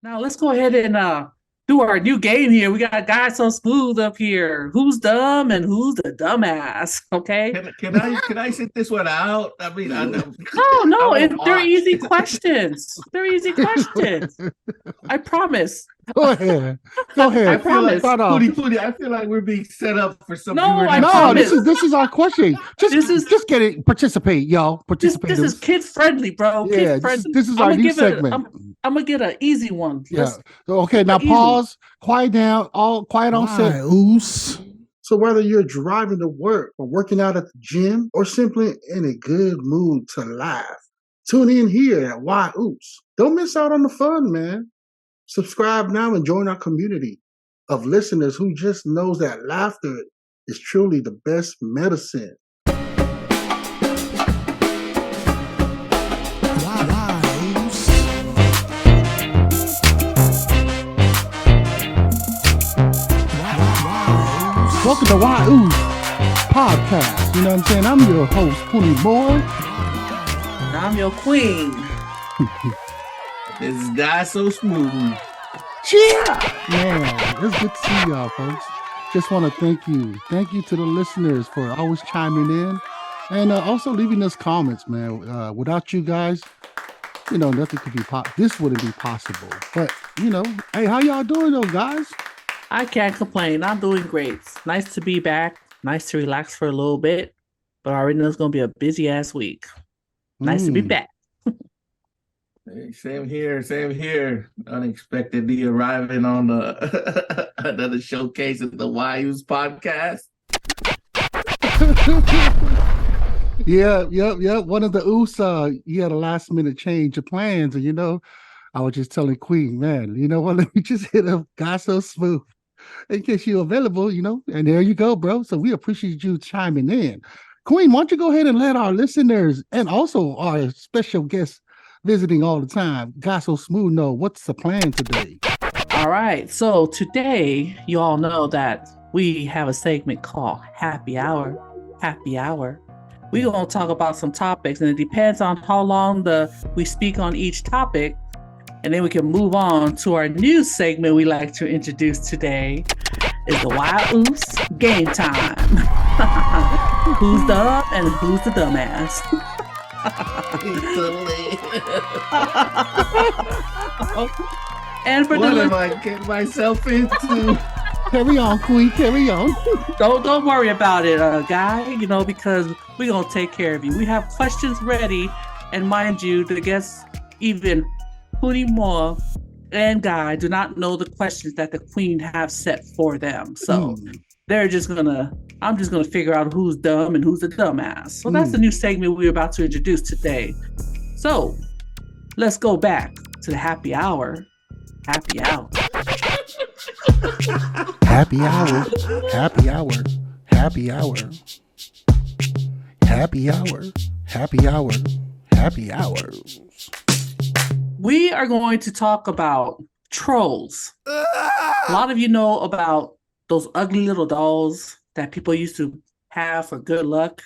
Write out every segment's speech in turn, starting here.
Now let's go ahead and do our new game here. We got Guysosmooth up here. Who's dumb and who's the dumbass? Okay. Can I sit this one out? I mean, They're easy questions. They're easy questions. I promise. Go ahead. Go ahead. I promise. Puni, I feel like we're being set up for something. No, this is our question. Just get it. Participate, y'all. Participate. This is kid friendly, bro. Yeah, kid friendly. This is our new segment. I'm gonna get an easy one. Yeah. Okay. Now pause. Quiet down. All quiet on set. Whyuce. So whether you're driving to work or working out at the gym or simply in a good mood to laugh, tune in here at whyuce. Don't miss out on the fun, man. Subscribe now and join our community of listeners who just knows that laughter is truly the best medicine. Welcome to whyuce podcast. You know what I'm saying? I'm your host, Puni Moa. And I'm your queen. This is Guysosmooth. Yeah, man, it's good to see y'all, folks. Just want to thank you. Thank you to the listeners for always chiming in and also leaving us comments, man. Without you guys, nothing could be this wouldn't be possible. But, hey, how y'all doing though, guys? I can't complain. I'm doing great. Nice to be back. Nice to relax for a little bit. But I already know it's going to be a busy ass week. Nice to be back. Hey, same here. Unexpectedly arriving on another showcase of the whyuce podcast. Yeah. One of the oos, he had a last minute change of plans, and I was just telling Queen, man, you know what? Let me just hit up Guysosmooth in case you're available, and there you go, bro. So we appreciate you chiming in. Queen, why don't you go ahead and let our listeners and also our special guests visiting all the time, Guysosmooth, know what's the plan today? All right. So today, you all know that we have a segment called Happy Hour. Happy Hour. We're going to talk about some topics, and it depends on how long we speak on each topic. And then we can move on to our new segment we like to introduce today is the whyuce game time. Who's dumb and who's the dumbass? And for what am I getting myself into? Carry on, Queen. Carry on. Don't worry about it, guy. Because we're gonna take care of you. We have questions ready, and mind you, the guests, even Puni Moa and Guy, do not know the questions that the Queen have set for them. So I'm just gonna figure out who's dumb and who's the dumbass. So that's the new segment we're about to introduce today. So let's go back to the happy hour. Happy hour. Happy hour. Happy hour. Happy hour. Happy hour. Happy hour. Happy hour. We are going to talk about trolls. A lot of you know about those ugly little dolls that people used to have for good luck,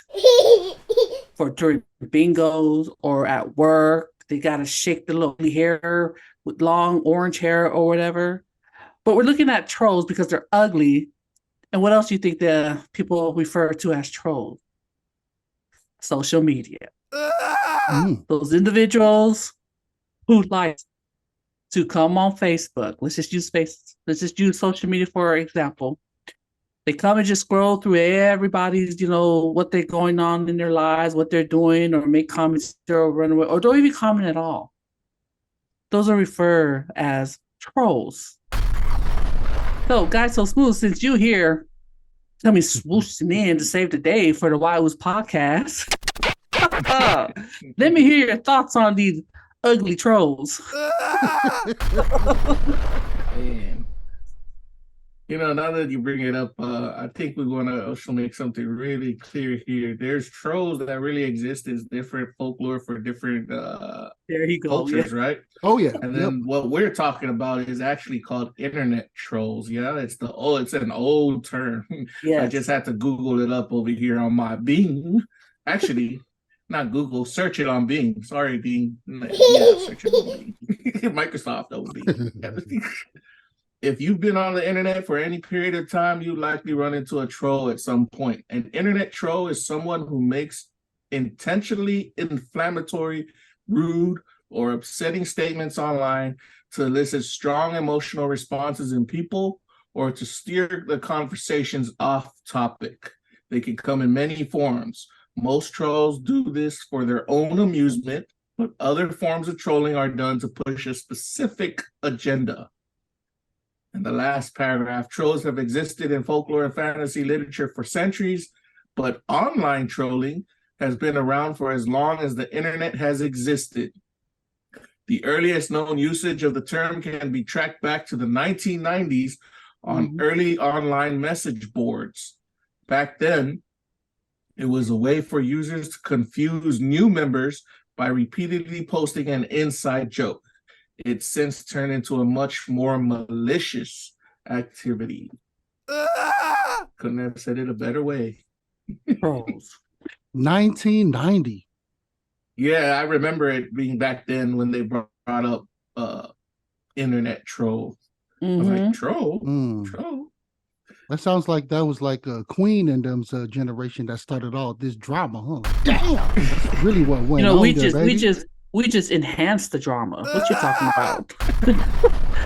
for during bingos or at work. They got to shake the little hair with long orange hair or whatever. But we're looking at trolls because they're ugly. And what else do you think the people refer to as trolls? Social media. Those individuals who like to come on Facebook. Let's just use social media for example. They come and just scroll through everybody's, what they're going on in their lives, what they're doing, or make comments or run away, or don't even comment at all. Those are referred as trolls. So, Guysosmooth, since you here, tell me swooshing in to save the day for the whyuce podcast. Let me hear your thoughts on these ugly trolls. Man. Now that you bring it up, I think we want to also make something really clear here. There's trolls that really exist as different folklore for different there you go, cultures, right? Oh yeah. And then what we're talking about is actually called internet trolls. Yeah, it's an old term. Yes. I just had to Google it up over here on my Bing. Actually, not Google, search it on Bing. Sorry, Bing. Yeah, search it on Bing. Microsoft, that would be. If you've been on the internet for any period of time, you likely run into a troll at some point. An internet troll is someone who makes intentionally inflammatory, rude, or upsetting statements online to elicit strong emotional responses in people or to steer the conversations off topic. They can come in many forms. Most trolls do this for their own amusement, but other forms of trolling are done to push a specific agenda. And the last paragraph, trolls have existed in folklore and fantasy literature for centuries, but online trolling has been around for as long as the internet has existed. The earliest known usage of the term can be tracked back to the 1990s on early online message boards. Back then, it was a way for users to confuse new members by repeatedly posting an inside joke. It's since turned into a much more malicious activity. Couldn't have said it a better way. Trolls. 1990. Yeah, I remember it being back then when they brought up internet troll. I was like, troll? Troll? That sounds like that was like a Queen and them's generation that started all this drama, huh? Damn, that's really what went on. We just enhanced the drama. What you talking about?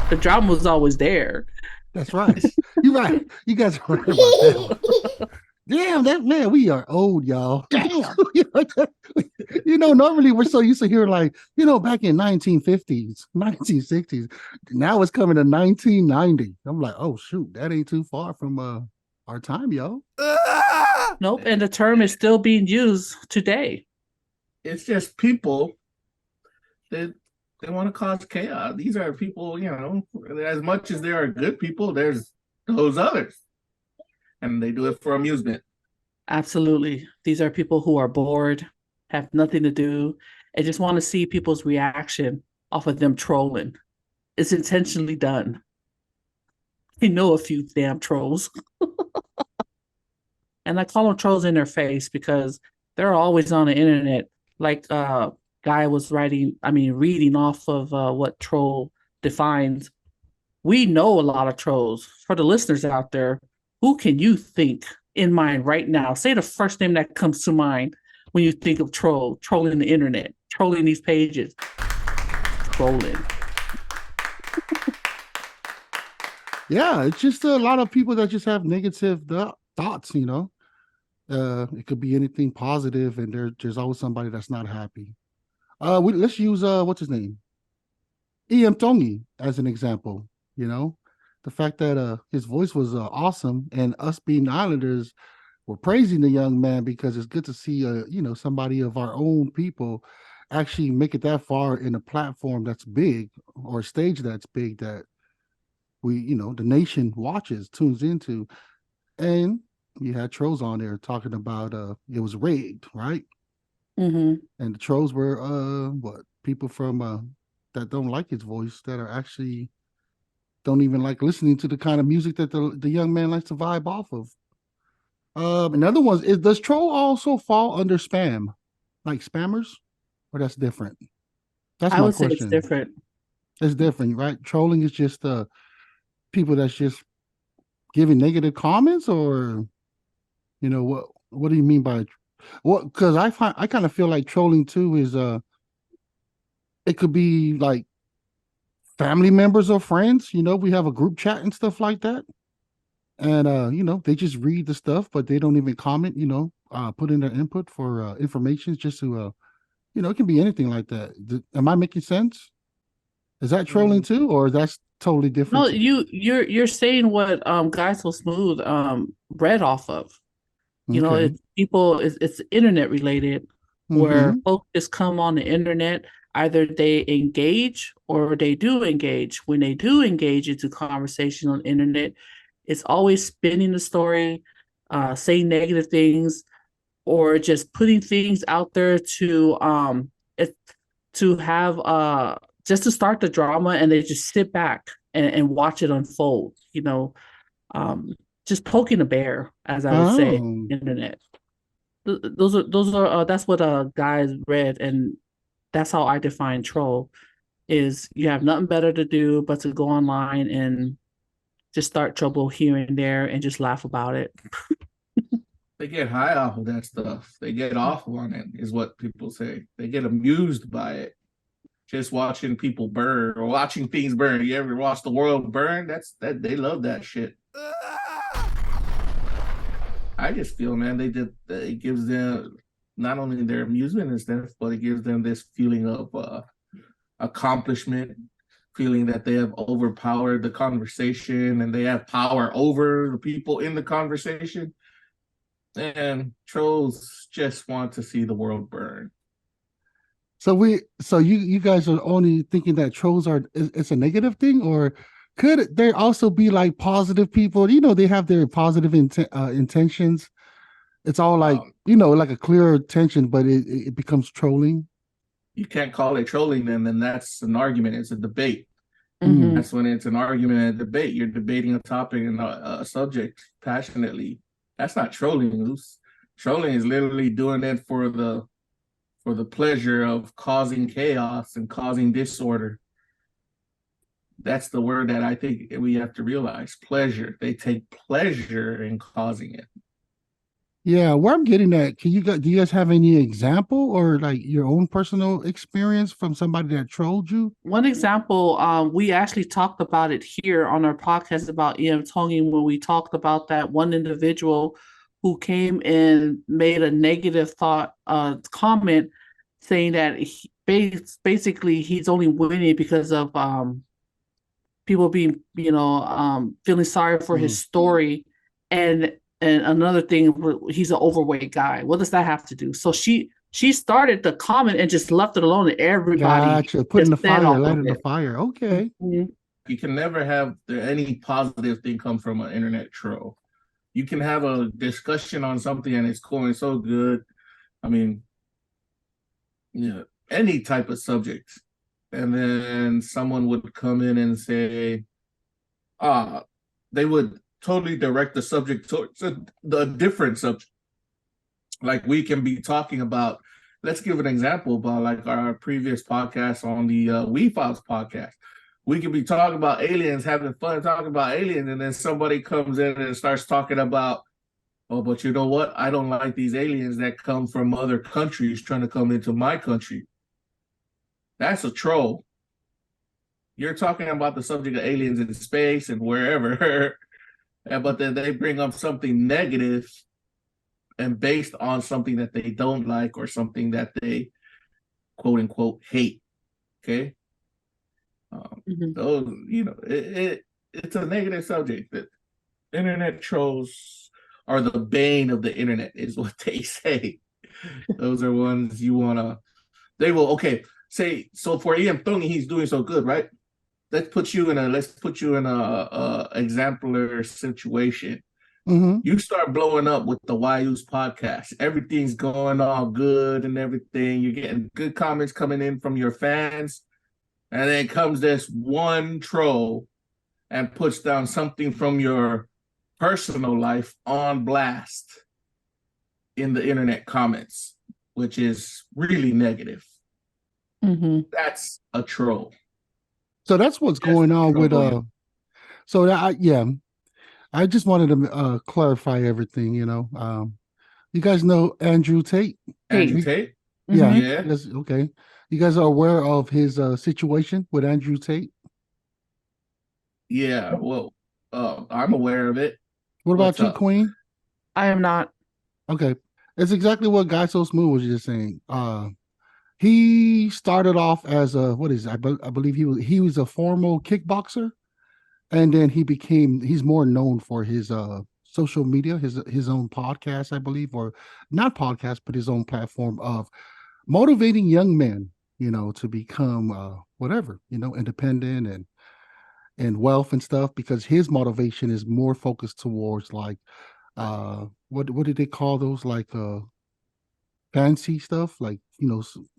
The drama was always there. That's right. You're right. You guys are right about that. Damn, that man, we are old, y'all. Damn. Normally we're so used to hearing like, back in 1950s, 1960s. Now it's coming to 1990. I'm like, oh shoot, that ain't too far from our time, yo. Nope, and the term is still being used today. It's just people that they want to cause chaos. These are people, as much as there are good people, there's those others. And they do it for amusement. Absolutely. These are people who are bored, have nothing to do, and just want to see people's reaction off of them trolling. It's intentionally done. I know a few damn trolls. And I call them trolls in their face because they're always on the internet. Like Guy was reading off of what troll defines. We know a lot of trolls. For the listeners out there, who can you think in mind right now? Say the first name that comes to mind when you think of trolling the internet, trolling these pages, trolling. Yeah, it's just a lot of people that just have negative thoughts, It could be anything positive, and there's always somebody that's not happy. Let's use what's his name? E.M. Tongi as an example, The fact that his voice was awesome, and us being Islanders were praising the young man because it's good to see somebody of our own people actually make it that far in a platform that's big or a stage that's big that we the nation watches, tunes into. And you had trolls on there talking about it was rigged, right? And the trolls were people from that don't like his voice, that are actually don't even like listening to the kind of music that the young man likes to vibe off of. Another one is, does troll also fall under spam, like spammers, or that's different? That's my question. I would say it's different. It's different, right? Trolling is just people that's just giving negative comments, or what do you mean by what? Because I kind of feel like trolling too is it could be like family members or friends, we have a group chat and stuff like that. And, they just read the stuff, but they don't even comment, put in their input for information just to, it can be anything like that. Am I making sense? Is that trolling too, or that's totally different? No, you're saying what Guysosmooth read off of. It's internet related, where folks just come on the internet. Either they engage or they do engage. When they do engage into conversation on the internet, it's always spinning the story, saying negative things, or just putting things out there to have just to start the drama, and they just sit back and watch it unfold. Just poking a bear, as I would say, internet. Those are that's what guys read, and that's how I define troll. Is you have nothing better to do but to go online and just start trouble here and there and just laugh about it. They get high off of that stuff. They get off on it, is what people say. They get amused by it. Just watching people burn or watching things burn. You ever watch the world burn? That they love that shit. I just feel, man, it gives them not only their amusement and stuff, but it gives them this feeling of accomplishment, feeling that they have overpowered the conversation and they have power over the people in the conversation. And trolls just want to see the world burn. So you guys are only thinking that trolls it's a negative thing, or could there also be like positive people? They have their positive intentions. It's all like like a clear intention, but it becomes trolling. You can't call it trolling then that's an argument. It's a debate. Mhm. That's when it's an argument and a debate. You're debating a topic and a subject passionately. That's not trolling. Trolling is literally doing it for the pleasure of causing chaos and causing disorder. That's the word that I think we have to realize. Pleasure. They take pleasure in causing it. Yeah, where I'm getting at, do you guys have any example or like your own personal experience from somebody that trolled you? One example, we actually talked about it here on our podcast about EM Tongi when we talked about that one individual who came and made a negative comment saying that basically he's only winning because of people being, feeling sorry for his story. And another thing, he's an overweight guy. What does that have to do? So she started the comment and just left it alone, and everybody Gotcha. Putting the fire, lighting the it. fire. Okay. Mm-hmm. You can never have any positive thing come from an internet troll. You can have a discussion on something and it's going so good. I mean, any type of subject. And then someone would come in and say, they would totally direct the subject towards a different subject. Like we can be talking about, let's give an example about like our previous podcast on the WEFOBZ podcast. We could be talking about aliens, having fun talking about aliens, and then somebody comes in and starts talking about, oh, but you know what? I don't like these aliens that come from other countries trying to come into my country. That's a troll. You're talking about the subject of aliens in space and wherever, but then they bring up something negative and based on something that they don't like or something that they quote unquote hate. Okay. So, it's a negative subject. That internet trolls are the bane of the internet, is what they say. Those are ones you want to, they will, okay, say, so for Ian Thungi, he's doing so good, right? Let's put you in a exemplar situation. Mm-hmm. You start blowing up with the whyuce podcast. Everything's going all good and everything. You're getting good comments coming in from your fans. And then comes this one troll and puts down something from your personal life on blast in the internet comments, which is really negative. Mm-hmm. That's a troll. So that's what's going on with so that I just wanted to clarify everything, you guys know Andrew Tate? Andrew Tate? Yeah. Mm-hmm. Yes, okay. You guys are aware of his situation with Andrew Tate? Yeah, well, I'm aware of it. What about you, Queen? I am not. Okay. It's exactly what Guysosmooth was just saying. He started off as I believe he was a formal kickboxer, and then he's more known for his social media, his own podcast, I believe, or not podcast, but his own platform of motivating young men, to become whatever, independent and wealth and stuff, because his motivation is more focused towards like what did they call those, like fancy stuff, like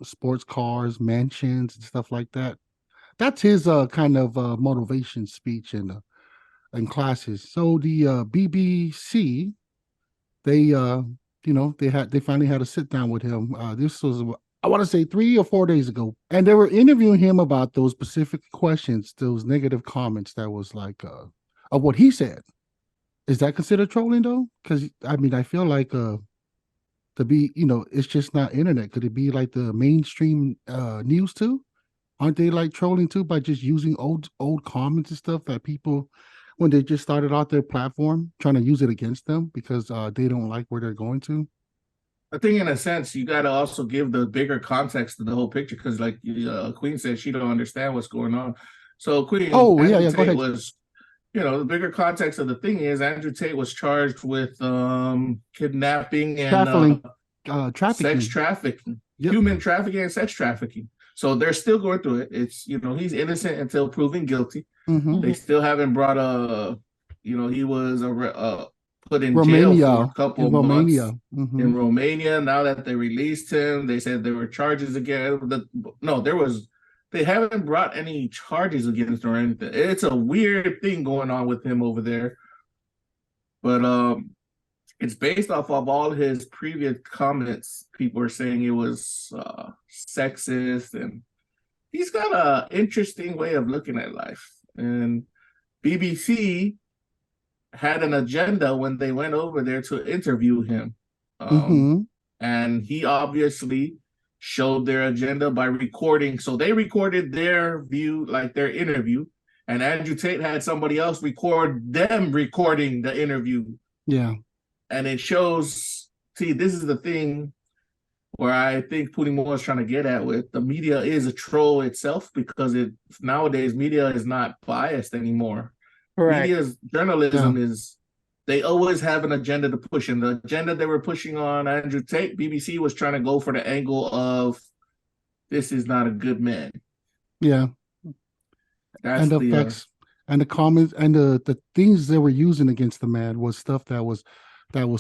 sports cars, mansions and stuff like that. That's his kind of motivation speech in classes. So the BBC, they they finally had a sit down with him. This was, I want to say, 3 or 4 days ago, and they were interviewing him about those specific questions, those negative comments that was like of what he said. Is that considered trolling though? Because I mean, I feel like to be, it's just not internet. Could it be like the mainstream news too? Aren't they like trolling too by just using old comments and stuff that people, when they just started out their platform, trying to use it against them because they don't like where they're going to? I think in a sense you got to also give the bigger context to the whole picture, because like Queen said, she don't understand what's going on. So Queen, Andrew Tate was, the bigger context of the thing is Andrew Tate was charged with kidnapping and trafficking. Sex trafficking, human trafficking and sex trafficking. So they're still going through it. It's, he's innocent until proven guilty. Mm-hmm. They still haven't brought he was put in jail for a couple of months in Romania. Now that they released him, they said there were charges again. They haven't brought any charges against him or anything. It's a weird thing going on with him over there. But it's based off of all his previous comments. People are saying it was sexist, and he's got an interesting way of looking at life. And BBC had an agenda when they went over there to interview him. And he obviously showed their agenda by recording. So they recorded their view, like their interview, and Andrew Tate had somebody else record them recording the interview. Yeah. And it shows, see, this is the thing where I think Puni Moa is trying to get at with the media is a troll itself, because nowadays media is not biased anymore. Correct. Media's journalism is, they always have an agenda to push. And the agenda they were pushing on Andrew Tate, BBC was trying to go for the angle of, this is not a good man. Yeah. That's and the facts and the comments and the things they were using against the man was stuff that was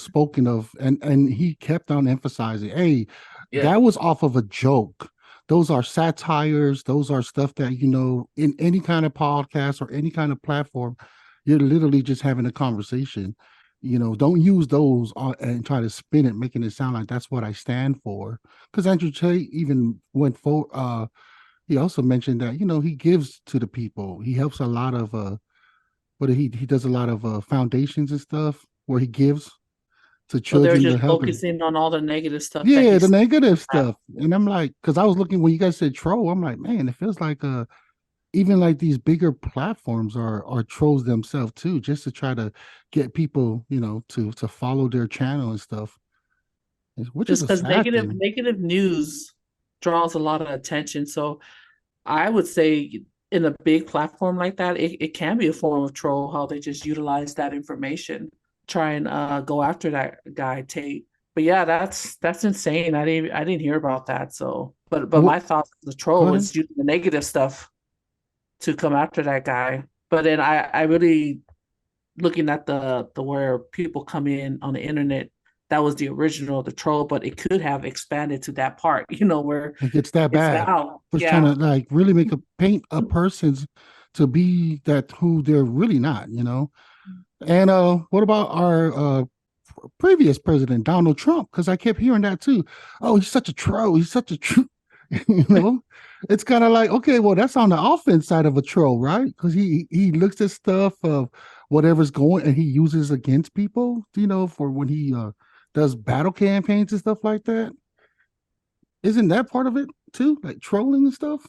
spoken of, and he kept on emphasizing, hey, that was off of a joke. Those are satires. Those are stuff that, in any kind of podcast or any kind of platform, you're literally just having a conversation. Don't use those and try to spin it, making it sound like that's what I stand for. Because Andrew Tate even went for, he also mentioned that, he gives to the people. He helps a lot of, he does a lot of foundations and stuff where he gives to children. So they're just focusing on all the negative stuff. Yeah, the negative stuff. And I'm like, because I was looking when you guys said troll, I'm like, man, it feels like even like these bigger platforms are trolls themselves too, just to try to get people, to follow their channel and stuff. Which just because negative news draws a lot of attention. So I would say in a big platform like that, it can be a form of troll, how they just utilize that information, try and go after that guy Tate. But yeah, that's insane. I didn't hear about that. So, but my thoughts of the troll is using the negative stuff to come after that guy. But then I really, looking at the where people come in on the internet, that was the original, the troll, but it could have expanded to that part, where it gets that bad. Was trying to like really paint a person's to be that who they're really not, And what about our previous president, Donald Trump? Because I kept hearing that too. Oh, he's such a troll. He's such a It's kind of like, okay, well, that's on the offense side of a troll, right? Because he looks at stuff of whatever's going and he uses against people, for when he does battle campaigns and stuff like that. Isn't that part of it too? Like trolling and stuff?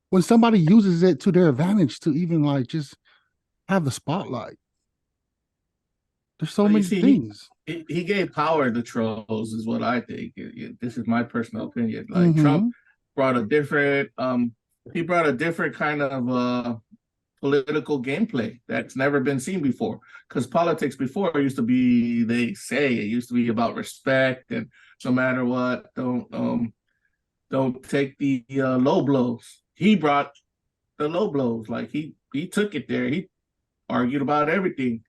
When somebody uses it to their advantage to even like just have the spotlight. There's so many things. He gave power to trolls, is what I think. This is my personal opinion. Like Trump brought a different kind of political gameplay that's never been seen before. Because politics before used to be, they say it used to be about respect, and no matter what, don't take the low blows. He brought the low blows. Like he took it there. He argued about everything.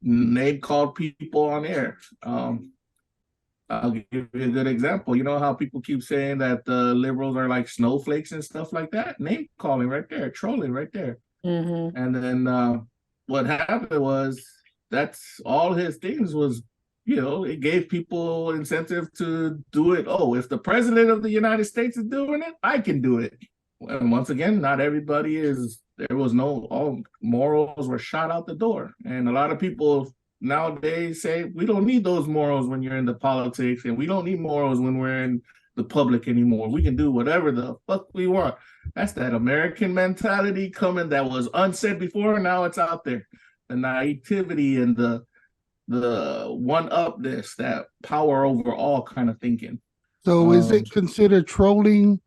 Name called people on air. I'll give you a good example. You know how people keep saying that the liberals are like snowflakes and stuff like that? Name calling right there, trolling right there. And then what happened was, that's all his things was it gave people incentive to do it. Oh, if the president of the United States is doing it, I can do it. And once again, not everybody is. There was all morals were shot out the door, and a lot of people nowadays say we don't need those morals when you're in the politics, and we don't need morals when we're in the public anymore. We can do whatever the fuck we want. That's that American mentality coming that was unsaid before, and now it's out there. The naivety and the one-upness, that power over all kind of thinking. So is it considered trolling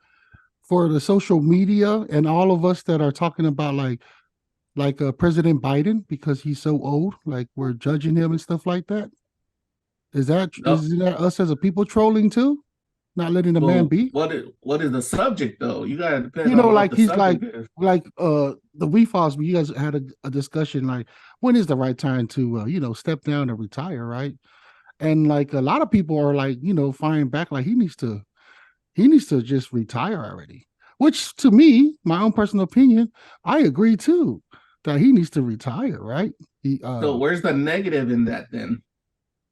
for the social media and all of us that are talking about like President Biden because he's so old, like we're judging him and stuff like that? Is that us as a people trolling too? Not letting the man be? What is the subject though? You gotta depend on like he's like the WEFOBZ, you guys had a discussion like when is the right time to step down and retire, right? And like a lot of people are like, firing back like he needs to just retire already. Which to me, my own personal opinion, I agree too, that he needs to retire, right? So where's the negative in that then?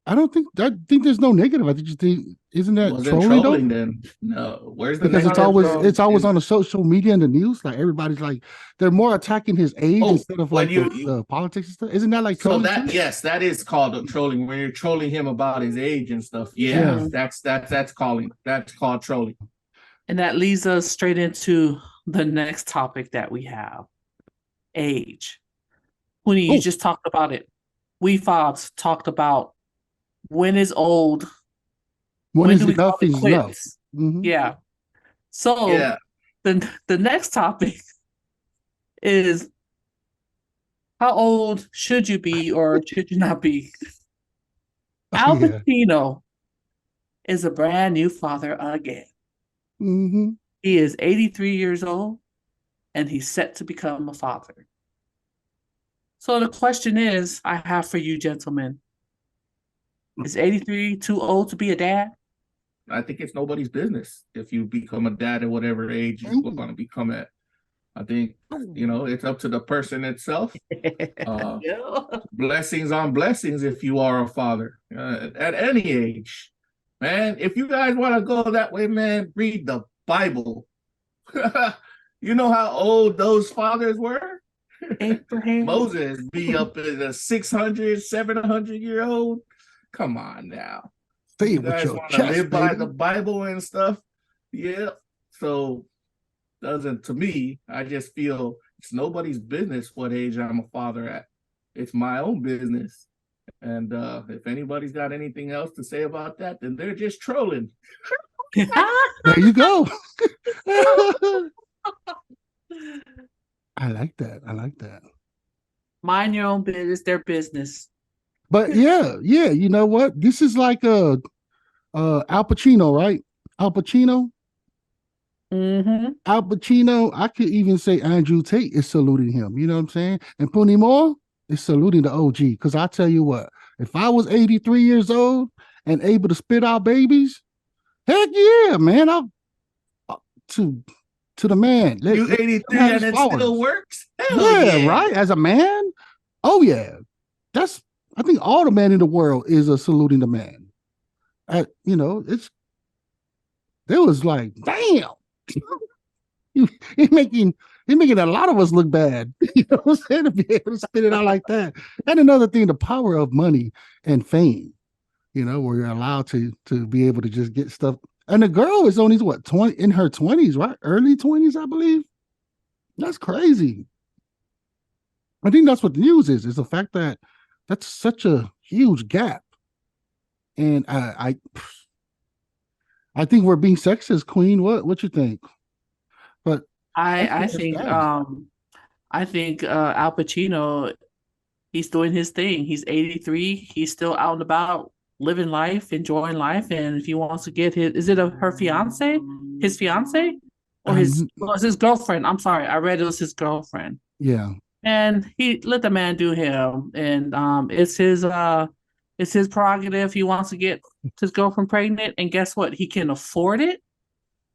I think there's no negative. I just think isn't that trolling then? No. Where's the because negative? it's always on the social media and the news. Like everybody's like they're more attacking his age instead of like the politics and stuff. Isn't that like trolling? So that is called trolling when you're trolling him about his age and stuff. Yeah. That's called trolling. And that leads us straight into the next topic that we have. Age. Puni, you just talked about it. WEFOBZ talked about when is old. When is enough is enough. Mm-hmm. Yeah. So the next topic is how old should you be or should you not be? Al Pacino is a brand new father again. Mm-hmm. He is 83 years old and he's set to become a father. So the question is, I have for you gentlemen, is 83 too old to be a dad? I think it's nobody's business if you become a dad at whatever age you're going to become at. I think, it's up to the person itself. Blessings on blessings if you are a father at any age. Man, if you guys want to go that way, man, read the Bible. You know how old those fathers were? Abraham. Moses be up in the 600, 700-year-old. Come on now. You guys want to live by the Bible and stuff? Yeah. So to me, I just feel it's nobody's business what age I'm a father at. It's my own business. And if anybody's got anything else to say about that, then they're just trolling. There you go. I like that. Mind your own business, their business. But yeah, you know what? This is like Al Pacino, right? Al Pacino. Mm-hmm. Al Pacino, I could even say Andrew Tate is saluting him. You know what I'm saying? And Puni Moa is saluting the OG. Because I tell you what, if I was 83 years old and able to spit out babies, heck yeah, man. I'll to the man. You 83 and it still works? Hell yeah, right? As a man? Oh yeah. I think all the men in the world is saluting the man. There was like, damn. He's making a lot of us look bad. You know what I'm saying? To be able to spit it out like that. And another thing, the power of money and fame, where you're allowed to be able to just get stuff. And the girl is only in her 20s, right? Early 20s, I believe. That's crazy. I think that's what the news is the fact that that's such a huge gap. And I think we're being sexist, Queen. What you think? But I think Al Pacino, he's doing his thing. He's 83. He's still out and about, living life, enjoying life. And if he wants to get his fiance, or his girlfriend? I'm sorry, I read it was his girlfriend. Yeah. And he let the man do him, and it's his prerogative. He wants to get his girlfriend pregnant, and guess what? He can afford it.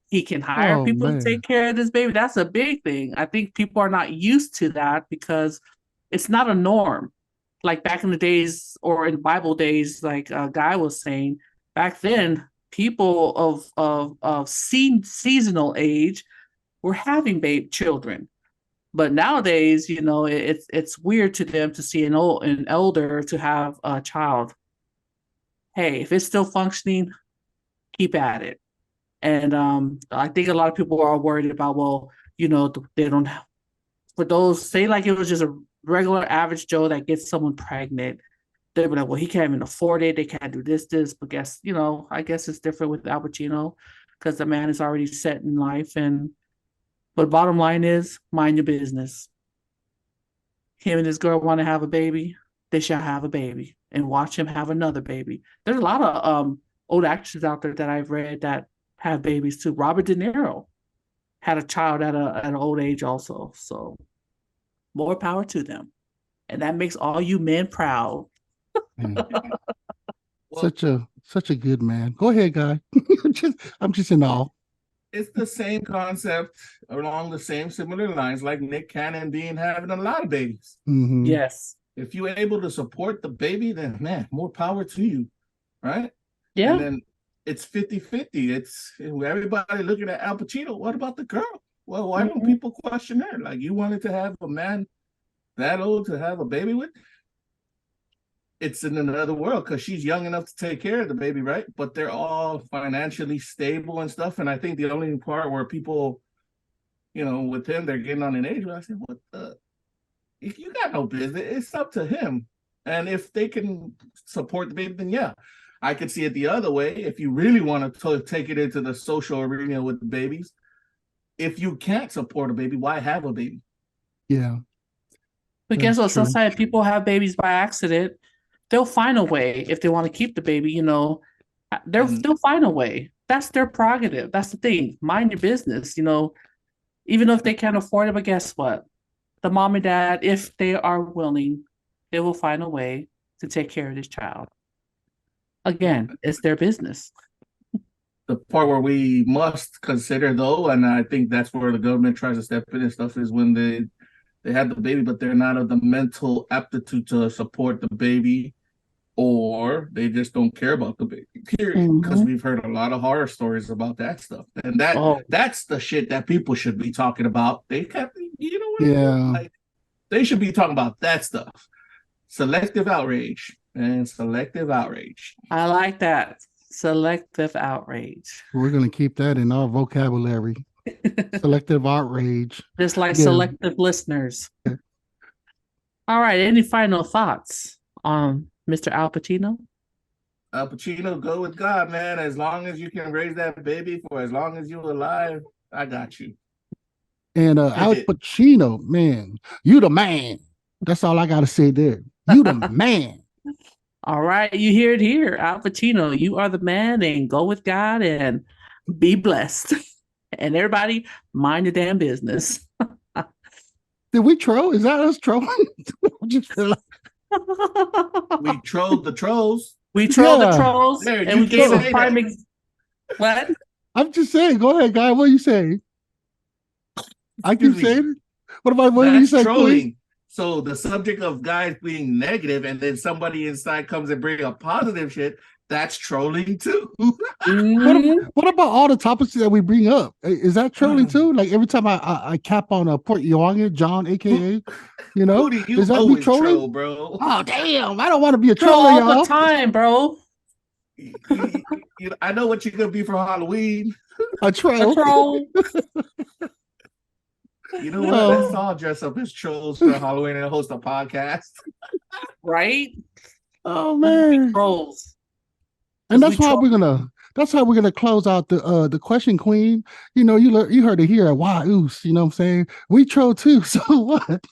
He can hire people to take care of this baby. That's a big thing. I think people are not used to that because it's not a norm. like back in the days or in Bible days, like a guy was saying, back then, people of seasonal age were having children. But nowadays, it's weird to them to see an elder to have a child. Hey, if it's still functioning, keep at it. And I think a lot of people are worried about, well, they don't have, for those, say like it was just a regular average Joe that gets someone pregnant, they'll be like, well, he can't even afford it. They can't do this, but I guess it's different with Al Pacino because the man is already set in life. But bottom line is, mind your business. Him and his girl want to have a baby, they shall have a baby and watch him have another baby. There's a lot of old actors out there that I've read that have babies too. Robert De Niro had a child at an old age also. So more power to them. And that makes all you men proud. Such a good man. Go ahead, guy. I'm just in awe. It's the same concept along the same similar lines, like Nick Cannon having a lot of babies. Mm-hmm. Yes. If you're able to support the baby, then man, more power to you, right? Yeah. And then it's 50-50. It's everybody looking at Al Pacino. What about the girl? Well, why don't people question her? Like, you wanted to have a man that old to have a baby with? It's in another world because she's young enough to take care of the baby, right? But they're all financially stable and stuff. And I think the only part where people, with him, they're getting on an age where I say, what the? If you got no business, it's up to him. And if they can support the baby, then yeah. I could see it the other way. If you really want to take it into the social arena with the babies, if you can't support a baby, why have a baby? Yeah. But guess what? Sometimes people have babies by accident. They'll find a way if they want to keep the baby, they'll find a way. That's their prerogative. That's the thing. Mind your business, even if they can't afford it. But guess what? The mom and dad, if they are willing, they will find a way to take care of this child. Again, it's their business. The part where we must consider, though, and I think that's where the government tries to step in and stuff, is when they have the baby, but they're not of the mental aptitude to support the baby, or they just don't care about the baby, period. Because we've heard a lot of horror stories about that stuff. And that's the shit that people should be talking about. They kept, like, they should be talking about that stuff. Selective outrage. And selective outrage. I like that. Selective outrage. We're going to keep that in our vocabulary. Selective outrage. Just like selective listeners. All right. Any final thoughts on Mr. Al Pacino? Al Pacino, go with God, man. As long as you can raise that baby for as long as you're alive, I got you. And Al Pacino, man, you the man. That's all I got to say there. You the man. All right, you hear it here. Al Pacino, you are the man, and go with God and be blessed. And everybody, mind your damn business. Did we troll? Is that us trolling? We trolled the trolls. We trolled the trolls, there, and we gave a prime What? I'm just saying. Go ahead, guy. What are you saying? I keep saying it. What are you saying? Trolling. So the subject of guys being negative, and then somebody inside comes and bring up positive shit, that's trolling too. What about all the topics that we bring up? Is that trolling too? Like every time I cap on a Port Young, John, aka, Who do you is that me trolling, troll, bro? Oh damn! I don't want to be a troll all the time, bro. I know what you're gonna be for Halloween. A troll. A troll. You know what? Let's all dress up as trolls for Halloween and host a podcast. Right? Oh man, trolls. And that's how we're gonna close out the question, Queen. You heard it here at whyuce. You know what I'm saying? We troll too. So what?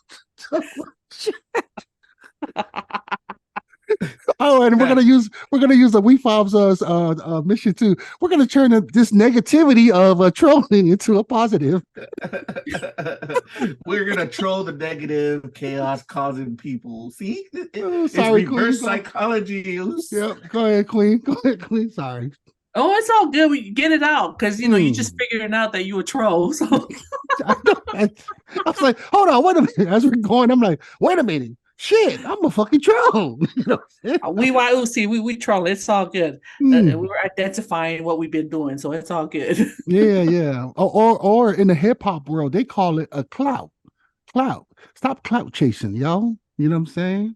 Oh, and we're gonna use the WEFOBZ mission too. We're gonna turn this negativity of trolling into a positive. We're gonna troll the negative chaos causing people. See, it's sorry, reverse Queen. Psychology. Yep. Go ahead, Queen. Sorry. Oh, it's all good. We get it out because you just figuring out that you a troll. So I was like, hold on, wait a minute. As we're going, I'm like, wait a minute. Shit, I'm a fucking troll. You know what I'm We whyuce, we troll. It's all good. saying? We were identifying what we've been doing, so it's all good. Yeah, yeah. Or in the hip hop world, they call it a clout. Clout. Stop clout chasing, y'all. You know what I'm saying?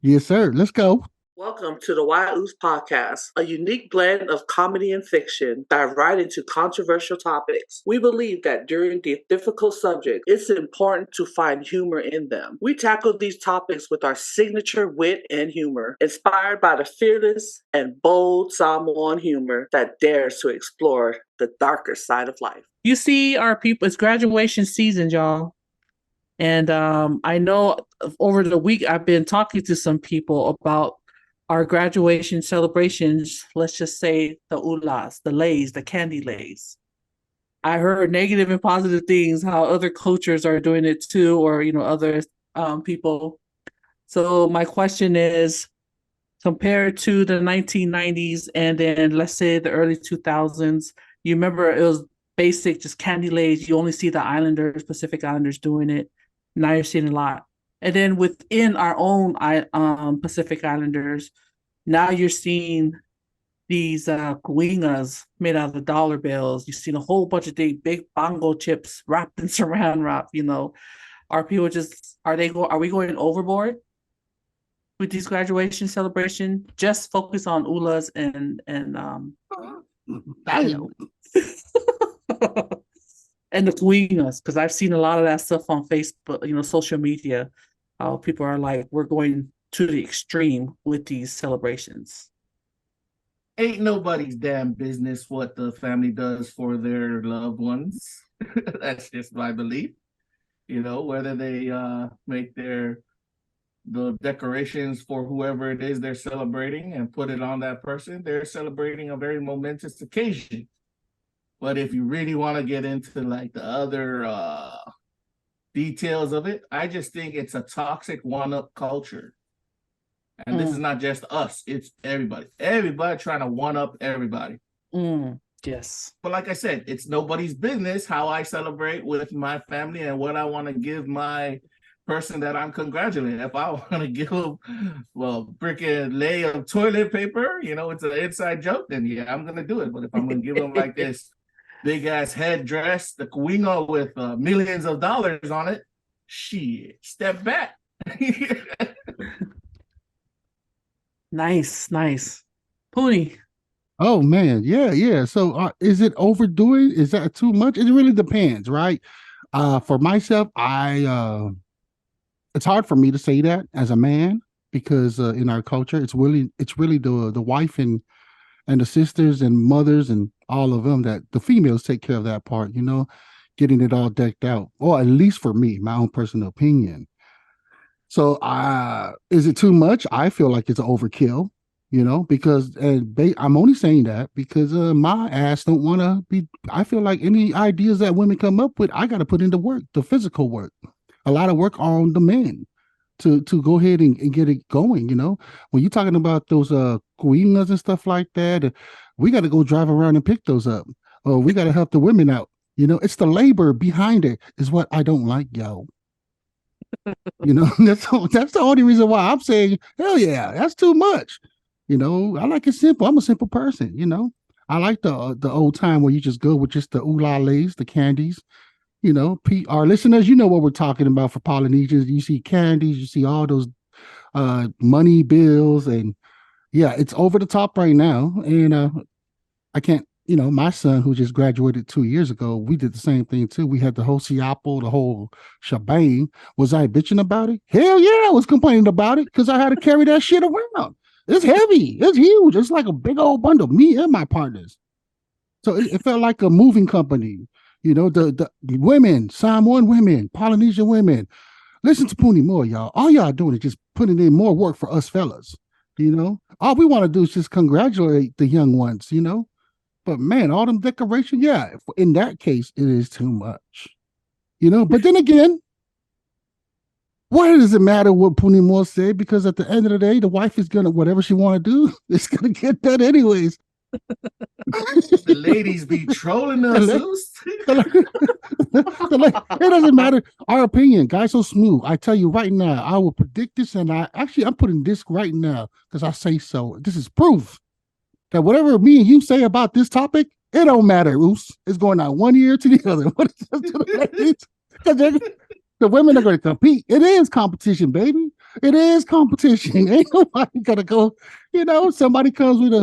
Yes, sir. Let's go. Welcome to the whyuce podcast, a unique blend of comedy and fiction, dive right into controversial topics. We believe that during the difficult subject, it's important to find humor in them. We tackle these topics with our signature wit and humor, inspired by the fearless and bold Samoan humor that dares to explore the darker side of life. You see, our people, it's graduation season, y'all. And I know over the week I've been talking to some people about our graduation celebrations. Let's just say the ulas, the lays, the candy lays. I heard negative and positive things, how other cultures are doing it too, or other people. So my question is, compared to the 1990s and then let's say the early 2000s, you remember it was basic, just candy lays. You only see the Islanders, Pacific Islanders doing it. Now you're seeing a lot. And then within our own Pacific Islanders, now you're seeing these kuingas made out of the dollar bills. You've seen a whole bunch of big bongo chips wrapped in saran wrap. Are people are we going overboard with these graduation celebration? Just focus on ulas and Damn. and the kuingas, because I've seen a lot of that stuff on Facebook, social media. People are like, we're going to the extreme with these celebrations. Ain't nobody's damn business what the family does for their loved ones. That's just my belief. Whether they make the decorations for whoever it is they're celebrating and put it on that person, they're celebrating a very momentous occasion. But if you really want to get into like the other details of it, I just think it's a toxic one-up culture. And this is not just us, it's everybody. Everybody trying to one-up everybody. Yes. But like I said, it's nobody's business how I celebrate with my family and what I want to give my person that I'm congratulating. If I want to give them, freaking lay of toilet paper, it's an inside joke, then yeah, I'm going to do it. But if I'm going to give them like this big ass headdress, the kuinga with millions of dollars on it, shit, step back. Nice. Puni. Oh man, yeah. So is it overdoing? Is that too much? It really depends, right? For myself, it's hard for me to say that as a man because in our culture, it's really the wife and the sisters and mothers and all of them that the females take care of that part, getting it all decked out, or at least for me, my own personal opinion. So is it too much? I feel like it's overkill, because I'm only saying that because my ass don't want to be. I feel like any ideas that women come up with, I got to put into work, the physical work, a lot of work on the men to go ahead and get it going. When you're talking about those queenas and stuff like that, we got to go drive around and pick those up. Or we got to help the women out. It's the labor behind it is what I don't like, yo. That's the only reason why I'm saying, hell yeah, that's too much. I like it simple. I'm a simple person. I like the old time where you just go with just the oolalays, the candies. Our listeners, what we're talking about for Polynesians. You see candies, you see all those money bills, and yeah, it's over the top right now. And I can't, my son who just graduated 2 years ago, we did the same thing too. We had the whole siapo, the whole shebang. Was I bitching about it? Hell yeah, I was complaining about it because I had to carry that shit around. It's heavy. It's huge. It's like a big old bundle, me and my partners. So it felt like a moving company. The women, Samoan women, Polynesian women. Listen to Puni Moa, y'all. All y'all doing is just putting in more work for us fellas. All we want to do is just congratulate the young ones, But man, all them decorations, yeah, in that case, it is too much. But then again, why does it matter what Puni Moa said? Because at the end of the day, the wife is gonna whatever she want to do, it's gonna get done anyways. The ladies be trolling us. It doesn't matter our opinion. Guys so smooth. I tell you right now, I will predict this, and I'm putting this right now because I say so. This is proof that whatever me and you say about this topic, it don't matter. Oos. It's going out one ear to the other. Because the women are going to compete. It is competition, baby. It is competition. Ain't nobody gonna go. Somebody comes with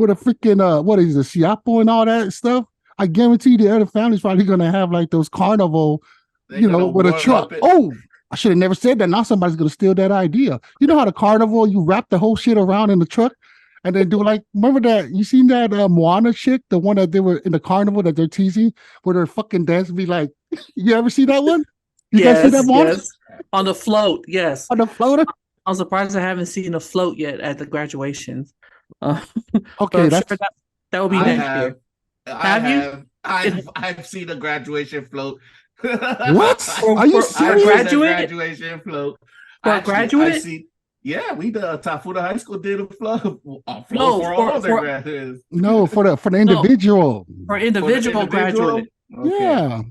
a freaking what is it, Siapo and all that stuff. I guarantee the other family's probably gonna have like those carnival, with a truck. Oh, I should have never said that. Now somebody's gonna steal that idea. You know how the carnival, you wrap the whole shit around in the truck and then do like, remember that? You seen that Moana chick, the one that they were in the carnival that they're teasing, where their fucking dance be like, you ever see that one? You guys see that, Moana? Yes. On the float, yes. On the floater? I'm surprised I haven't seen a float yet at the graduations. Okay, that would be next year. Have you? I've seen a graduation float. What? Are you serious? Graduation float. For a graduate? We did Tafuta High School did a float for all their graduates. No, for the individual. For individual graduate. Okay.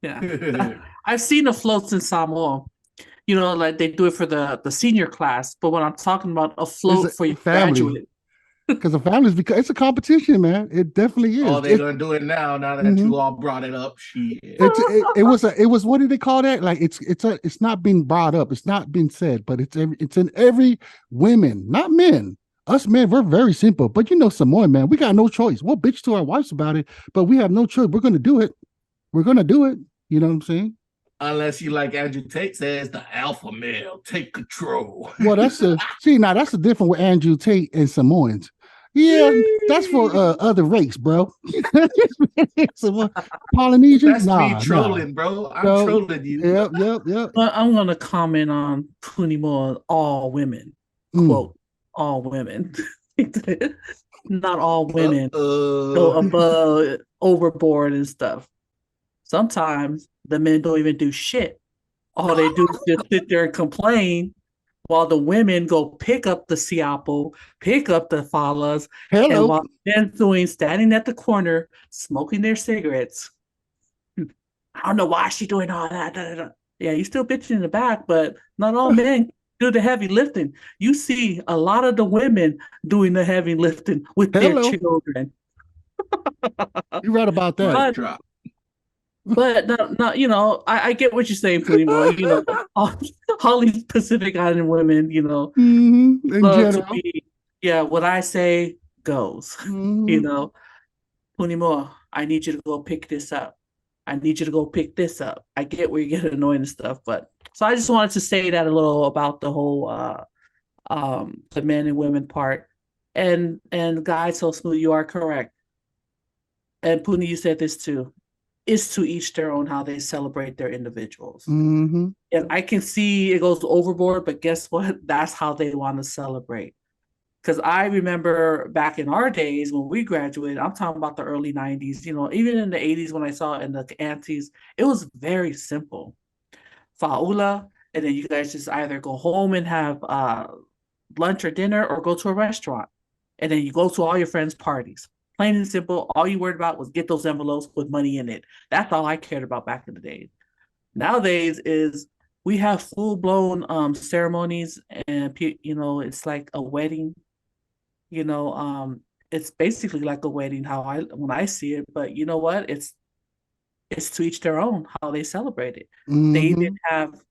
Yeah. I've seen the floats in Samoa. Like they do it for the senior class, but when I'm talking about a float for your graduate. Because the families, because it's a competition, man. It definitely is. Oh, they're gonna do it now that you all brought it up. Shit. It was what do they call that? Like it's not being brought up, it's not being said, but it's in every women, not men. Us men, we're very simple. But Samoan, man, we got no choice. We'll bitch to our wives about it, but we have no choice. We're gonna do it. We're gonna do it. You know what I'm saying? Unless you, like Andrew Tate says, the alpha male take control. Well, that's the difference with Andrew Tate and Samoans. Yeah, that's for other race, bro. Polynesians, that's me trolling, bro. I'm trolling you. Yep. But I'm gonna comment on Puni Moa. All women, quote, all women. Not all women go above, overboard and stuff. Sometimes the men don't even do shit. All they do is just sit there and complain while the women go pick up the siapo, pick up the falas, and while men standing at the corner, smoking their cigarettes. I don't know why she's doing all that. Da, da, da. Yeah, you still bitching in the back, but not all men do the heavy lifting. You see a lot of the women doing the heavy lifting with their children. You're right about that. But no, I get what you're saying, Puni Moa. All these Pacific Island women, in general. What I say goes. Puni Moa, I need you to go pick this up. I need you to go pick this up. I get where you get annoyed and stuff, but so I just wanted to say that a little about the whole the men and women part. And guys, so smooth, you are correct. And Puni, you said this too. It's to each their own how they celebrate their individuals. And I can see it goes overboard, but guess what? That's how they want to celebrate. Because I remember back in our days when we graduated, I'm talking about the early 90s, even in the 80s when I saw it in the aunties, it was very simple. Fa'ula, and then you guys just either go home and have lunch or dinner or go to a restaurant. And then you go to all your friends' parties. Plain and simple, all you worried about was get those envelopes with money in it. That's all I cared about back in the day. Nowadays is we have full-blown ceremonies, and it's like a wedding. It's basically like a wedding when I see it. But you know what? It's to each their own how they celebrate it. They even have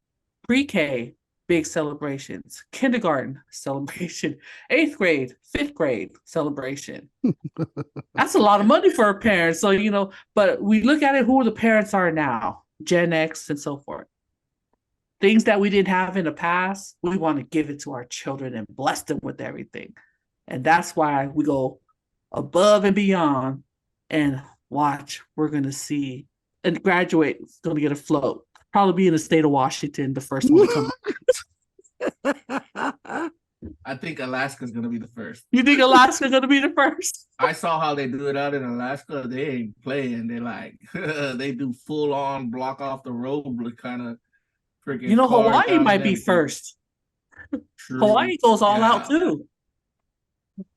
pre-K big celebrations, kindergarten celebration, 8th grade, 5th grade celebration. That's a lot of money for a parent. So, but we look at it, who the parents are now, Gen X and so forth. Things that we didn't have in the past, we want to give it to our children and bless them with everything. And that's why we go above and beyond and watch. We're going to see and graduate is going to get a float. Probably be in the state of Washington, the first one to come. I think Alaska's gonna be the first. You think Alaska's gonna be the first? I saw how they do it out in Alaska. They ain't playing. They like they do full on block off the road, kind of freaking. Hawaii might be first. True. Hawaii goes all out too.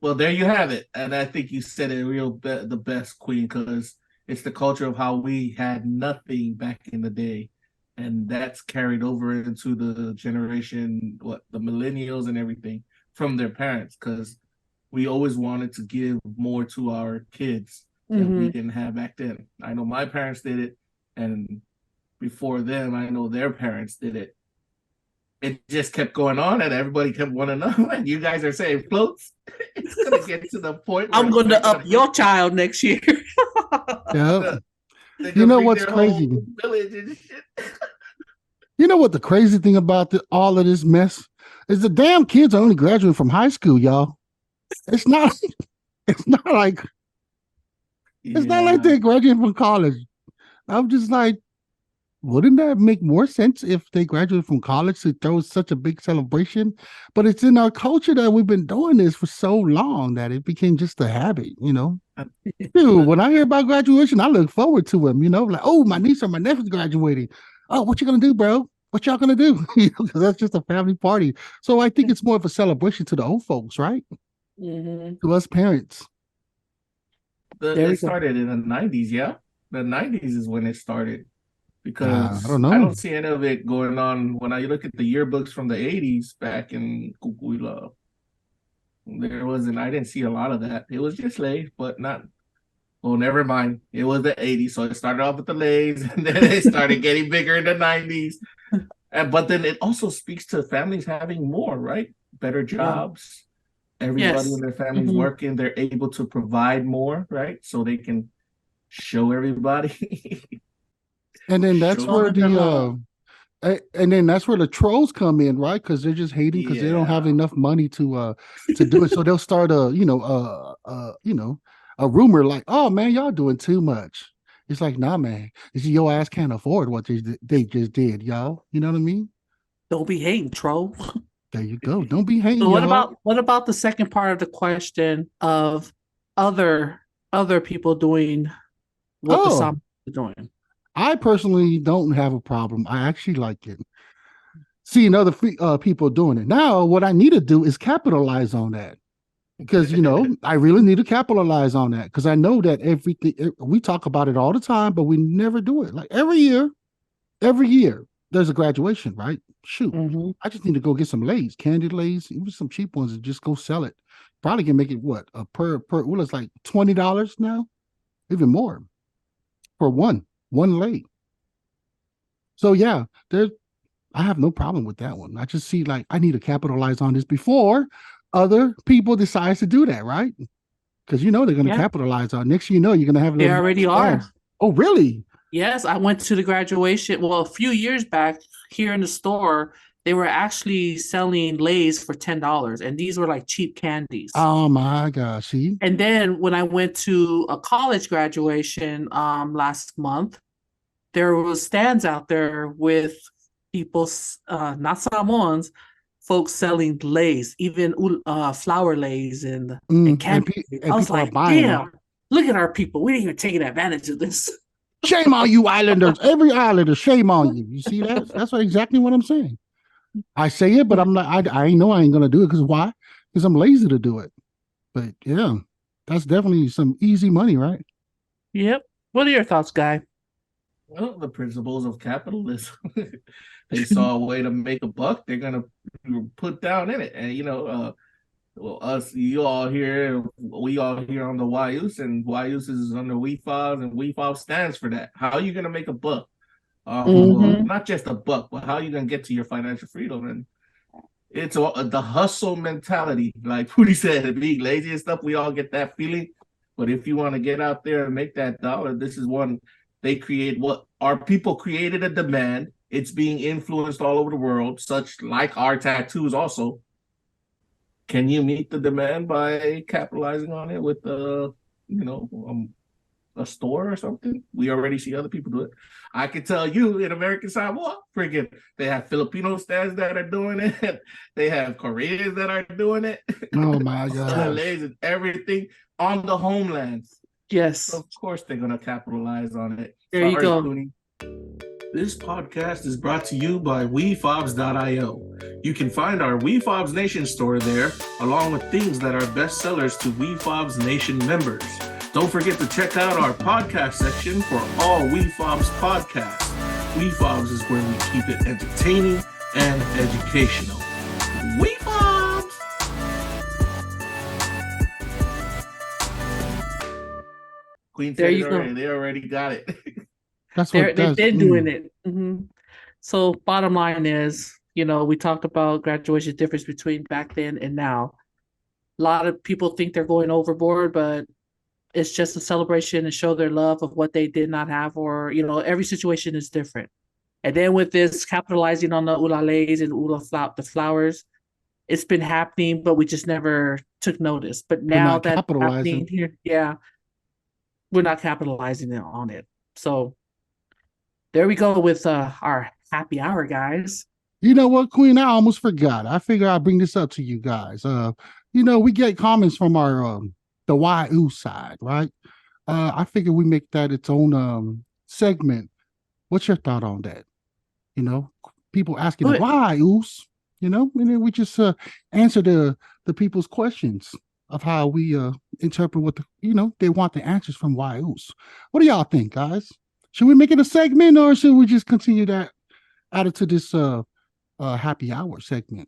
Well, there you have it, and I think you said it the best, Queen, because it's the culture of how we had nothing back in the day, and that's carried over into the generation, the millennials and everything from their parents, because we always wanted to give more to our kids that we didn't have back then. I know my parents did it, and before them, I know their parents did it. It just kept going on, and everybody kept wanting to know. And you guys are saying floats. It's gonna get to the point where I'm going to up your child next year. Yeah. You know what's crazy? Village and shit. You know what the crazy thing about all of this mess is? The damn kids are only graduating from high school, y'all. It's not like they're graduating from college. I'm just like, wouldn't that make more sense if they graduate from college to throw such a big celebration? But it's in our culture that we've been doing this for so long that it became just a habit, you know? Dude, when I hear about graduation, I look forward to them, you know? Like, oh, my niece or my nephew's graduating. Oh, what you gonna do, bro? What y'all gonna do? You know, because that's just a family party. So I think it's more of a celebration to the old folks, right? To us parents. It started in the 90s, yeah? The 90s is when it started. Because I don't know. I don't see any of it going on when I look at the yearbooks from the 80s back in Kukuila. I didn't see a lot of that. It was just lays, but not. Well, never mind. It was the 80s, so it started off with the lays, and then it started getting bigger in the 90s. But then it also speaks to families having more, right? Better jobs. Everybody in their families working. They're able to provide more, right? So they can show everybody. And then that's where the trolls come in, right? Because they're just hating because they don't have enough money to do it. So they'll start a rumor like, "Oh man, y'all doing too much." It's like, nah, man. You see, your ass can't afford what they just did, y'all. You know what I mean? Don't be hating, troll. There you go. Don't be hating. So what about the second part of the question of other people doing what the Samoans are doing? I personally don't have a problem. I actually like it. Seeing other people doing it. Now, what I need to do is capitalize on that. Because, I really need to capitalize on that. Because I know that we talk about it all the time, but we never do it. Like every year, there's a graduation, right? Shoot. I just need to go get some lays, candy lays, even some cheap ones, and just go sell it. Probably can make it per well, it's like $20 now, even more for one lay. So yeah, I have no problem with that one. I just see like I need to capitalize on this before other people decide to do that, right? Because they're going to capitalize on. Next, you're going to have. They already are. Oh, really? Yes, I went to the graduation. Well, a few years back here in the store, they were actually selling lays for $10, and these were like cheap candies. Oh my gosh! See. And then when I went to a college graduation last month, there was stands out there with people, not Samoans, folks selling lays, even flower lays and candy. I was like, damn, look at our people. We ain't even taking advantage of this. Shame on you, Islanders. Every Islander, shame on you. You see that? That's exactly what I'm saying. I say it, but I'm not. I know I ain't gonna do it because why? Because I'm lazy to do it. But yeah, that's definitely some easy money, right? Yep. What are your thoughts, Guy? Well, the principles of capitalism. They saw a way to make a buck. They're gonna put down in it, and we all here on the whyuce, and whyuce is under WEFOBZ, and WEFOBZ stands for that. How are you gonna make a buck? Well, not just a buck, but how are you gonna get to your financial freedom? And it's the hustle mentality, like Puni said, being lazy and stuff. We all get that feeling, but if you want to get out there and make that dollar, this is one. They create what our people created a demand. It's being influenced all over the world, such like our tattoos also. Can you meet the demand by capitalizing on it with a store or something? We already see other people do it. I can tell you in American Samoa, freaking, they have Filipino stands that are doing it. They have Koreans that are doing it. Oh my God. Malays and everything on the homelands. Yes. So of course they're going to capitalize on it. There you go. Puni. This podcast is brought to you by wefobz.io. You can find our WEFOBZ Nation store there, along with things that are best sellers to WEFOBZ Nation members. Don't forget to check out our podcast section for all WEFOBZ podcasts. WEFOBZ is where we keep it entertaining and educational. WEFOBZ! Queen There said you it go. already. They already got it. That's what They've been doing it. So bottom line is, we talked about graduation difference between back then and now. A lot of people think they're going overboard, but it's just a celebration and show their love of what they did not have, or, every situation is different. And then with this capitalizing on the ulales and the flowers, it's been happening, but we just never took notice. But now not that's capitalizing. happening here, we're not capitalizing on it. So there we go with our happy hour, guys. You know what, Queen? I almost forgot. I figure I'll bring this up to you guys. We get comments from our the whyuce side, right? I figure we make that its own segment. What's your thought on that? People asking whyuce, and then we just answer the people's questions of how we interpret what they want the answers from whyuce. What do y'all think, guys? Should we make it a segment, or should we just continue that added to this happy hour segment?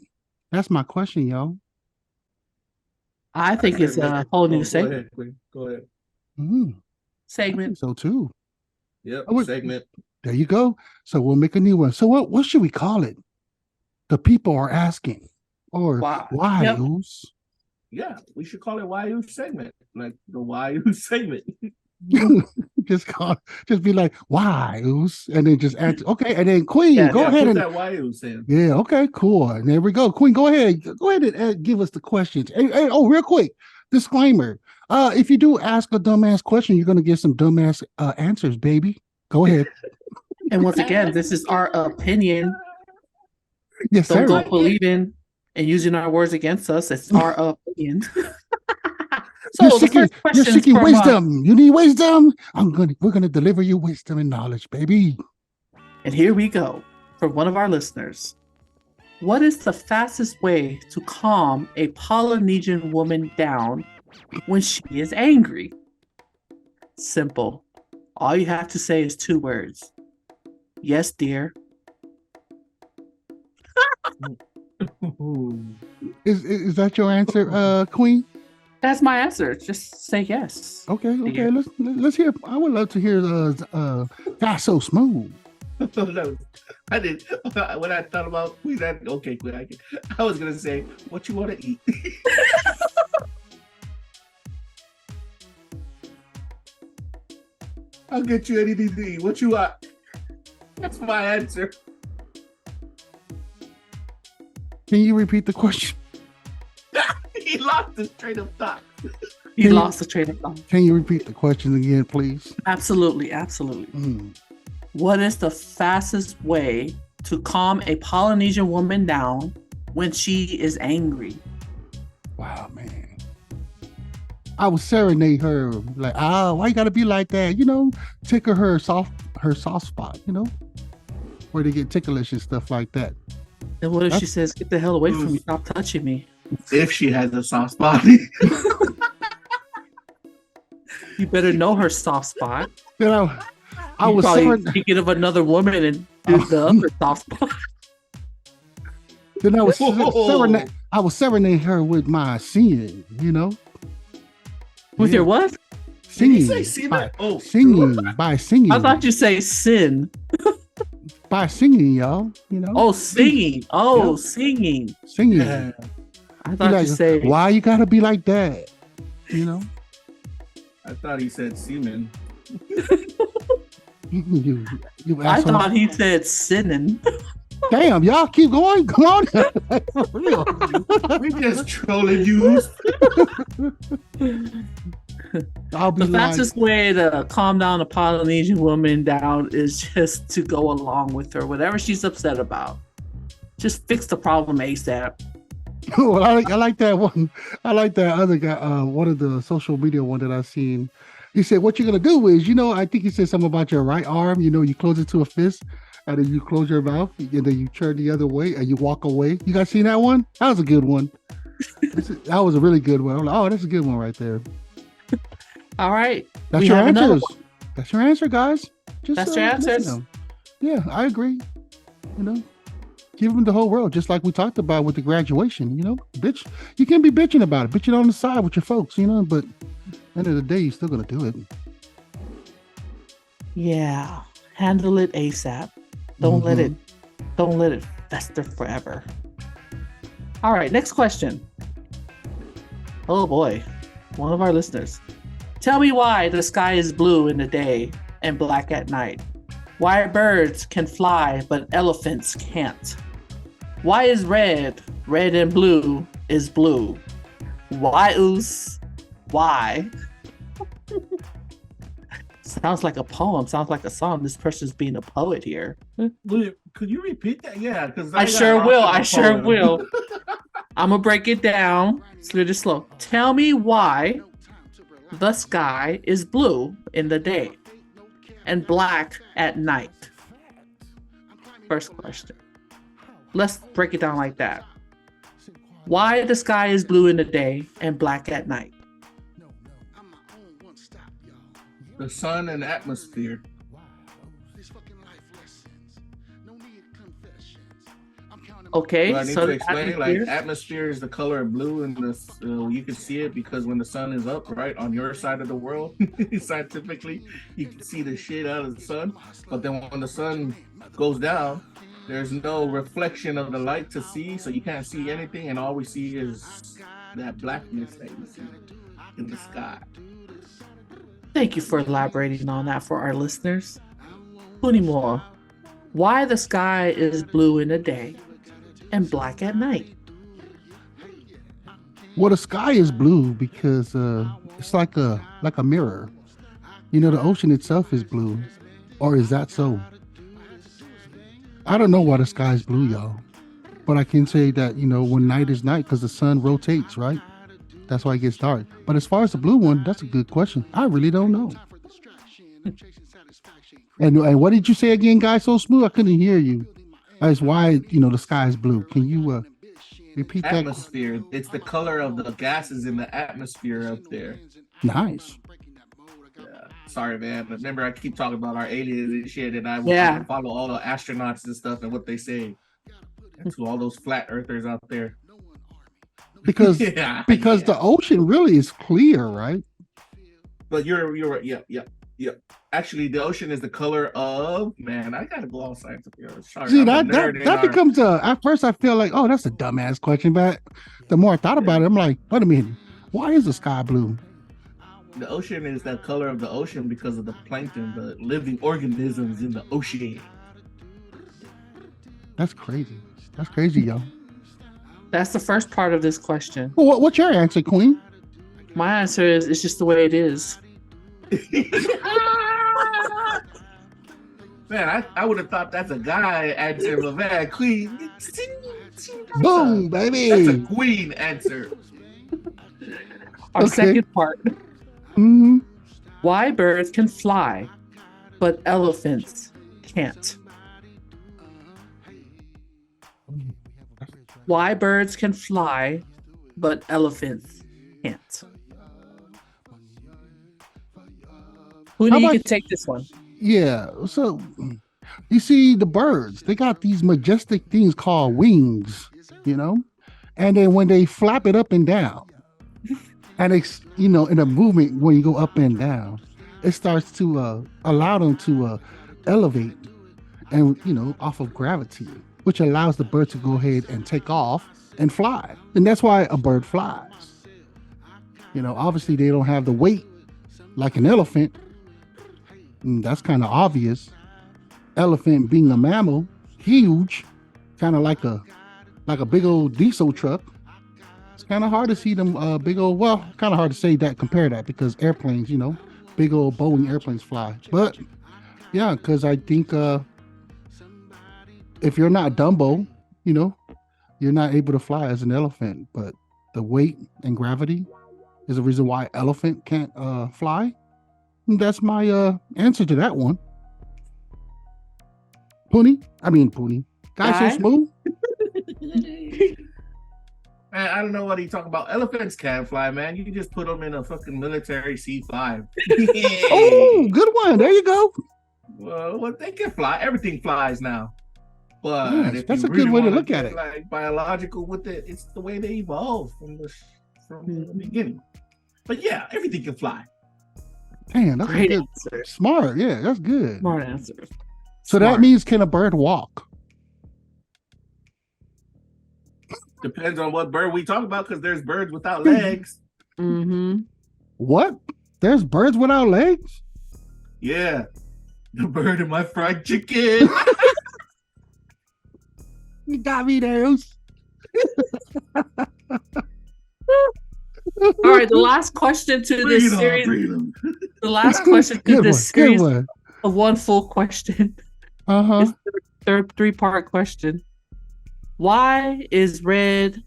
That's my question, y'all. I think it's a whole new segment. Go ahead. Segment. So too. Yep. Segment. There you go. So we'll make a new one. So what should we call it? The people are asking, or whyuce? Yeah, we should call it whyuce segment, like the whyuce segment. just be like whyuce, and then just answer. Okay, and then Queen, go ahead put and that whyuce in. Yeah, okay, cool. And there we go. Queen, go ahead and give us the questions. Hey, real quick, disclaimer: if you do ask a dumbass question, you're gonna get some dumbass answers, baby. Go ahead. And once again, this is our opinion. Yes, sir. Don't go believing and using our words against us. It's our opinion. So you're seeking wisdom. You need wisdom. We're gonna deliver you wisdom and knowledge, baby. And here we go from one of our listeners. What is the fastest way to calm a Polynesian woman down when she is angry? Simple. All you have to say is 2 words. Yes, dear. Is that your answer, Queen? That's my answer. Just say yes. Okay. Let's hear. I would love to hear Guysosmooth. I did. When I thought about Queen, I was gonna say, what you want to eat? I'll get you anything to eat. What you want? That's my answer. Can you repeat the question? He lost his train of thought. He lost the train of thought. Can you repeat the question again, please? Absolutely. What is the fastest way to calm a Polynesian woman down when she is angry? Wow, man. I would serenade her like, why you gotta be like that? Tickle her soft spot, where they get ticklish and stuff like that. And what if she says, get the hell away from me, stop touching me? If she has a soft spot. You better know her soft spot. I was probably thinking of another woman and do the other soft spot. Then I was serenade her with my singing, With your what? Singing. Did you say semen? By singing. I thought you say sin. By singing, y'all. Oh, singing. Oh, singing. Singing. Yeah. I thought you say. Why you gotta be like that? I thought he said semen. you I thought he said sinning. Damn, y'all keep going. Come on. For real. We just trolling you. The fastest way to calm down a Polynesian woman down is just to go along with her, whatever she's upset about. Just fix the problem ASAP. Well, I like that one. I like that other guy, one of the social media one that I've seen. He said, what you're going to do is, I think he said something about your right arm, you close it to a fist. And then you close your mouth, and then you turn the other way, and you walk away. You guys seen that one? That was a good one. That was a really good one. I'm like, oh, that's a good one right there. All right. That's your answers. That's your answer, guys. That's your answers. Yeah, I agree. You know, give them the whole world, just like we talked about with the graduation. You know, bitch, you can't be bitching about it. Bitch it on the side with your folks. You know, but at the end of the day, you're still gonna do it. Yeah, handle it ASAP. Don't let it fester forever. All right, next question. Oh boy, one of our listeners. Tell me why the sky is blue in the day and black at night. Why birds can fly but elephants can't? Why is red and blue is blue? Whyuce? Why? Sounds like a poem. Sounds like a song. This person's being a poet here. Could you repeat that? Yeah, because I sure will. I'm gonna break it down. It's really slow. Tell me why the sky is blue in the day and black at night. First question. Let's break it down like that. Why the sky is blue in the day and black at night? The sun and atmosphere. Okay, I need to explain. Like, atmosphere is the color of blue, and you can see it because when the sun is up, right on your side of the world, scientifically, you can see the shit out of the sun. But then when the sun goes down, there's no reflection of the light to see, so you can't see anything, and all we see is that blackness that you see in the sky. Thank you for elaborating on that for our listeners. Puni Moa, why the sky is blue in the day and black at night? Well, the sky is blue because it's like a mirror. You know, the ocean itself is blue, or is that so? I don't know why the sky is blue, y'all, but I can say that, you know, when night is night because the sun rotates, right? That's why it gets dark. But as far as the blue one, that's a good question. I really don't know. And what did you say again, Guysosmooth? I couldn't hear you. That's why, you know, the sky is blue. Can you repeat that? Atmosphere. It's the color of the gases in the atmosphere up there. Nice. Yeah. Sorry, man. Remember, I keep talking about our aliens and shit, and I follow all the astronauts and stuff and what they say. And to all those flat earthers out there. Because the ocean really is clear, right? But you're right. Yeah. Actually, the ocean is the color of, man, I gotta go all scientific. Sorry, see, that becomes at first I feel like, oh, that's a dumbass question, but the more I thought about it, I'm like, wait a minute, why is the sky blue? The ocean is the color of the ocean because of the plankton, the living organisms in the ocean. That's crazy. That's crazy, yo. That's the first part of this question. Well, what's your answer, Queen? My answer is it's just the way it is. Man, I would have thought that's a guy answer, but man, Queen. Boom, baby. That's a Queen answer. Our second part. Mm-hmm. Why birds can fly, but elephants can't. Why birds can fly, but elephants can't. Puni, you can take this one. Yeah, so you see the birds, they got these majestic things called wings, you know? And then when they flap it up and down, and it's, you know, in a movement when you go up and down, it starts to allow them to elevate and, you know, off of gravity, which allows the bird to go ahead and take off and fly. And that's why a bird flies. You know, obviously they don't have the weight like an elephant. And that's kind of obvious. Elephant being a mammal, huge, kind of like a big old diesel truck. It's kind of hard to see them big old, well, kind of hard to say that, compare that, because airplanes, you know, big old Boeing airplanes fly. But yeah, because I think if you're not Dumbo, you know, you're not able to fly as an elephant. But the weight and gravity is the reason why elephant can't fly. And that's my answer to that one. Puni. Guy so Guy? smooth. Man, I don't know what he talking about. Elephants can fly, man. You just put them in a fucking military C5. Oh, good one. There you go. Well, they can fly. Everything flies now. But Yes, if that's you a good really way to wanna look get, at it. like biological with it, it's the way they evolved from the beginning. But yeah, everything can fly. Damn, that's Great a good. answer. Smart. Yeah, that's good. Smart answer. So that Smart. means, can a bird walk? Depends on what bird we talk about, because there's birds without legs. Mm-hmm. What? There's birds without legs? Yeah. The bird in my fried chicken. You got me there. All right, the last question to this series. Freedom. The last question to Good this one. Good series one. of one full question. Uh-huh. It's the third three-part question. Why is red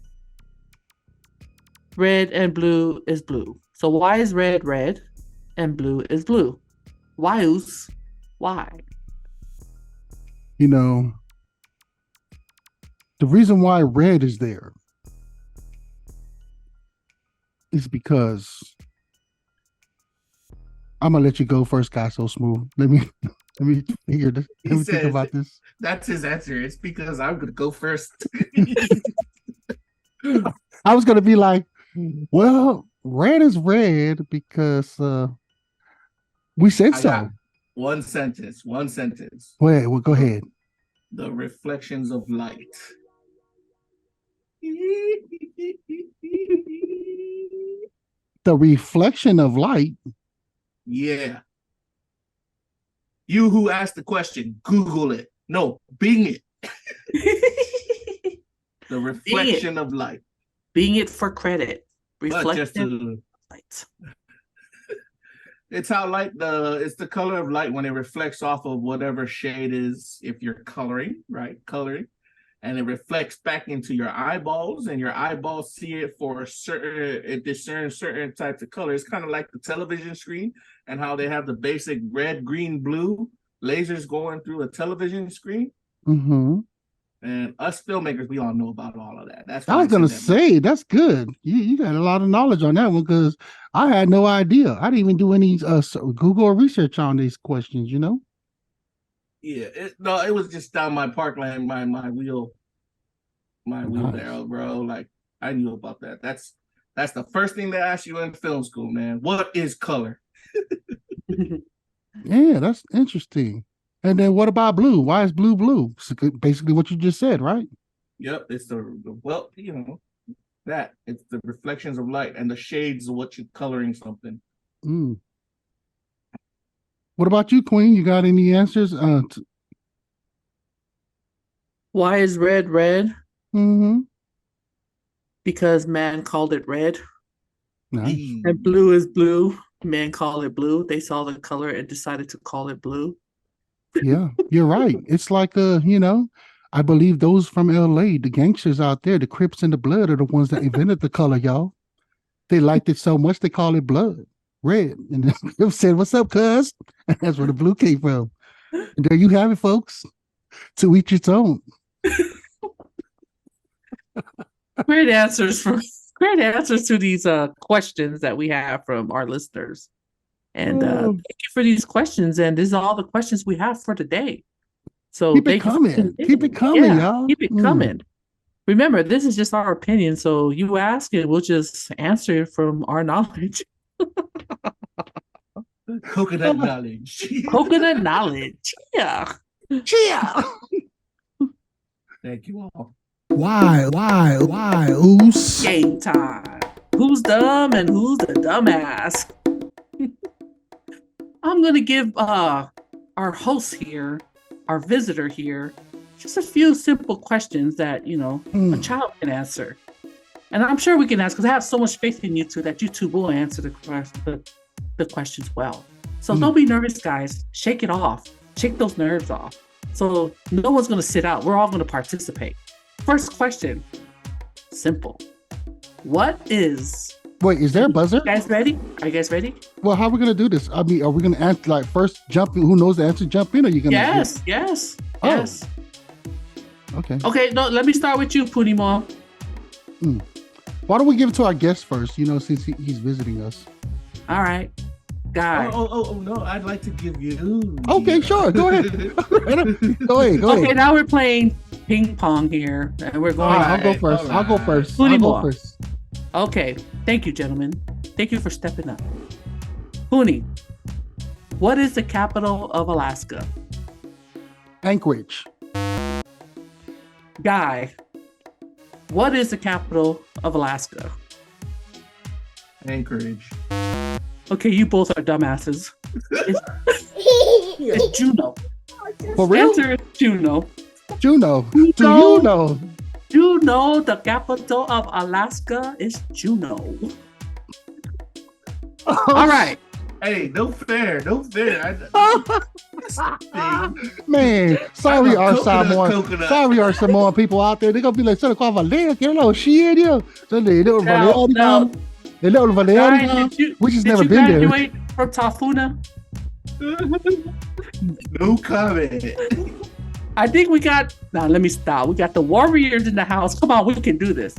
and blue is blue? So why is red and blue is blue? Whyuce? Why? You know, the reason why red is there is because I'm gonna let you go first, guy. So smooth. Let me figure this. Let me think about this. That's his answer. It's because I'm gonna go first. I was gonna be like, well, red is red because we said I so. got one sentence. Wait, well, go ahead. The reflections of light. The reflection of light. Yeah. You who asked the question, Google it. No, Bing it. The reflection of light. Being it for credit. But just Reflective to, light. it's how light it's the color of light when it reflects off of whatever shade is, if you're coloring, and it reflects back into your eyeballs, and your eyeballs see it for it discerns certain types of colors, kind of like the television screen and how they have the basic red, green, blue lasers going through a television screen. Mm-hmm. And us filmmakers, we all know about all of that. That's I was gonna say that's good. You got a lot of knowledge on that one because I had no idea. I didn't even do any Google research on these questions. You know. Yeah, it was just down my parkland, my wheelbarrow, bro. Like I knew about that. That's the first thing they ask you in film school, man. What is color? Yeah, that's interesting. And then what about blue? Why is blue blue? It's basically what you just said, right? Yep, it's it's the reflections of light and the shades of what you're coloring something. Mm. What about you, Queen? You got any answers? Why is red? Mm-hmm. Because man called it red. Nice. And blue is blue. Man called it blue. They saw the color and decided to call it blue. Yeah, you're right. It's like I believe those from LA, the gangsters out there, the Crips and the Blood are the ones that invented the color, y'all. They liked it so much they call it blood, red. And the Crips said, "What's up, cuz?" And that's where the blue came from. And there you have it, folks. To each its own. Great answers to these questions that we have from our listeners. And thank you for these questions. And these are all the questions we have for today. So keep it coming. Keep it coming, y'all. Keep it coming. Remember, this is just our opinion. So you ask it, we'll just answer from our knowledge. Coconut knowledge. Coconut knowledge. Yeah. Thank you all. Why, Oos? Game time. Who's dumb and who's the dumbass? I'm going to give our host here, our visitor here, just a few simple questions that, a child can answer. And I'm sure we can ask because I have so much faith in you two that you two will answer the questions well. So don't be nervous, guys. Shake it off. Shake those nerves off. So no one's going to sit out. We're all going to participate. First question. Simple. What is... Wait, is there a buzzer? Are you guys ready? Well, how are we going to do this? I mean, are we going to answer, like, first jump in? Who knows the answer? Jump in, or are you going to... Yes. Yes. Okay. Okay, no, let me start with you, Puni Moa. Why don't we give it to our guest first? Since he's visiting us. All right. Guy. Oh, no, I'd like to give you. Okay, sure. Go ahead. Go ahead. Okay, now we're playing ping pong here, and we're going. I'll go first. I'll go first. Puni I'll go Moa. first. Okay, thank you, gentlemen. Thank you for stepping up. Puni, what is the capital of Alaska? Anchorage. Guy, what is the capital of Alaska? Anchorage. Okay, you both are dumbasses. It's Juneau. For real? Answer is Juneau. Juneau. Do you know? Juneau, the capital of Alaska is Juneau. All right. Hey, no fair. Man, sorry, our Samoan. Coconut. Sorry, our Samoan people out there. They're gonna be like, "Sir, qual valeu? Que lo shit, so they don't Now, They don't Guy, We just did never you been there. graduate from Tafuna? No comment. I think we got. Now let me stop. We got the Warriors in the house. Come on, we can do this.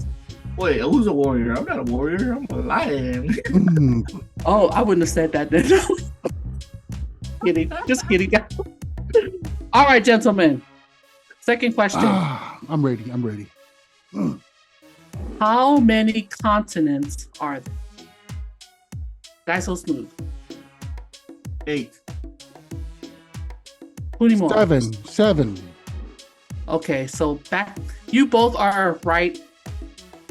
Wait, who's a warrior? I'm not a warrior. I'm a lion. Oh, I wouldn't have said that then. Kidding. Just kidding. All right, gentlemen. Second question. I'm ready. How many continents are there? Guysosmooth. 8. Puni Moa. 7. Okay, so you both are right,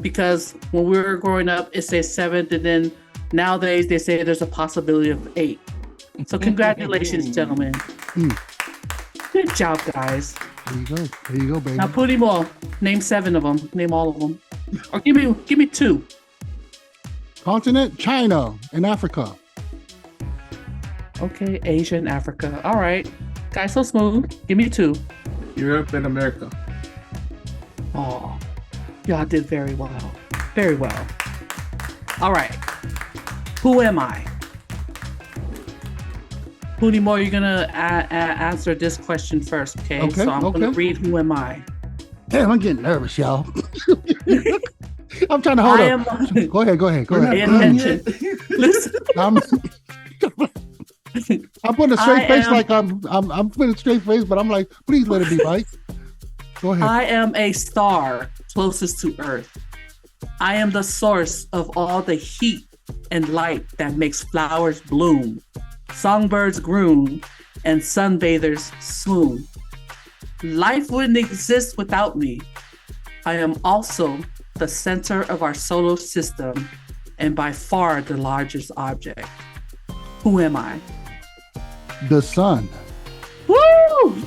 because when we were growing up, it says 7, and then nowadays they say there's a possibility of 8. So congratulations, gentlemen. Good job, guys. There you go, baby. Now, Puni Moa, name 7 of them. Name all of them, or give me 2. Continent, China and Africa. Okay, Asia and Africa. All right, guys, so smooth. Give me 2. Europe and America. Oh, y'all did very well. Very well. All right. Who am I? Puni Moa, you're gonna answer this question first, okay? Okay, So I'm gonna read who am I. Damn, I'm getting nervous, y'all. I'm trying to hold up. Go ahead. Pay attention. Listen. I'm putting a straight face, like I'm putting a straight face, but I'm like, please let it be right. Go ahead. I am a star closest to Earth. I am the source of all the heat and light that makes flowers bloom, songbirds groom, and sunbathers swoon. Life wouldn't exist without me. I am also the center of our solar system and by far the largest object. Who am I? The sun. Woo!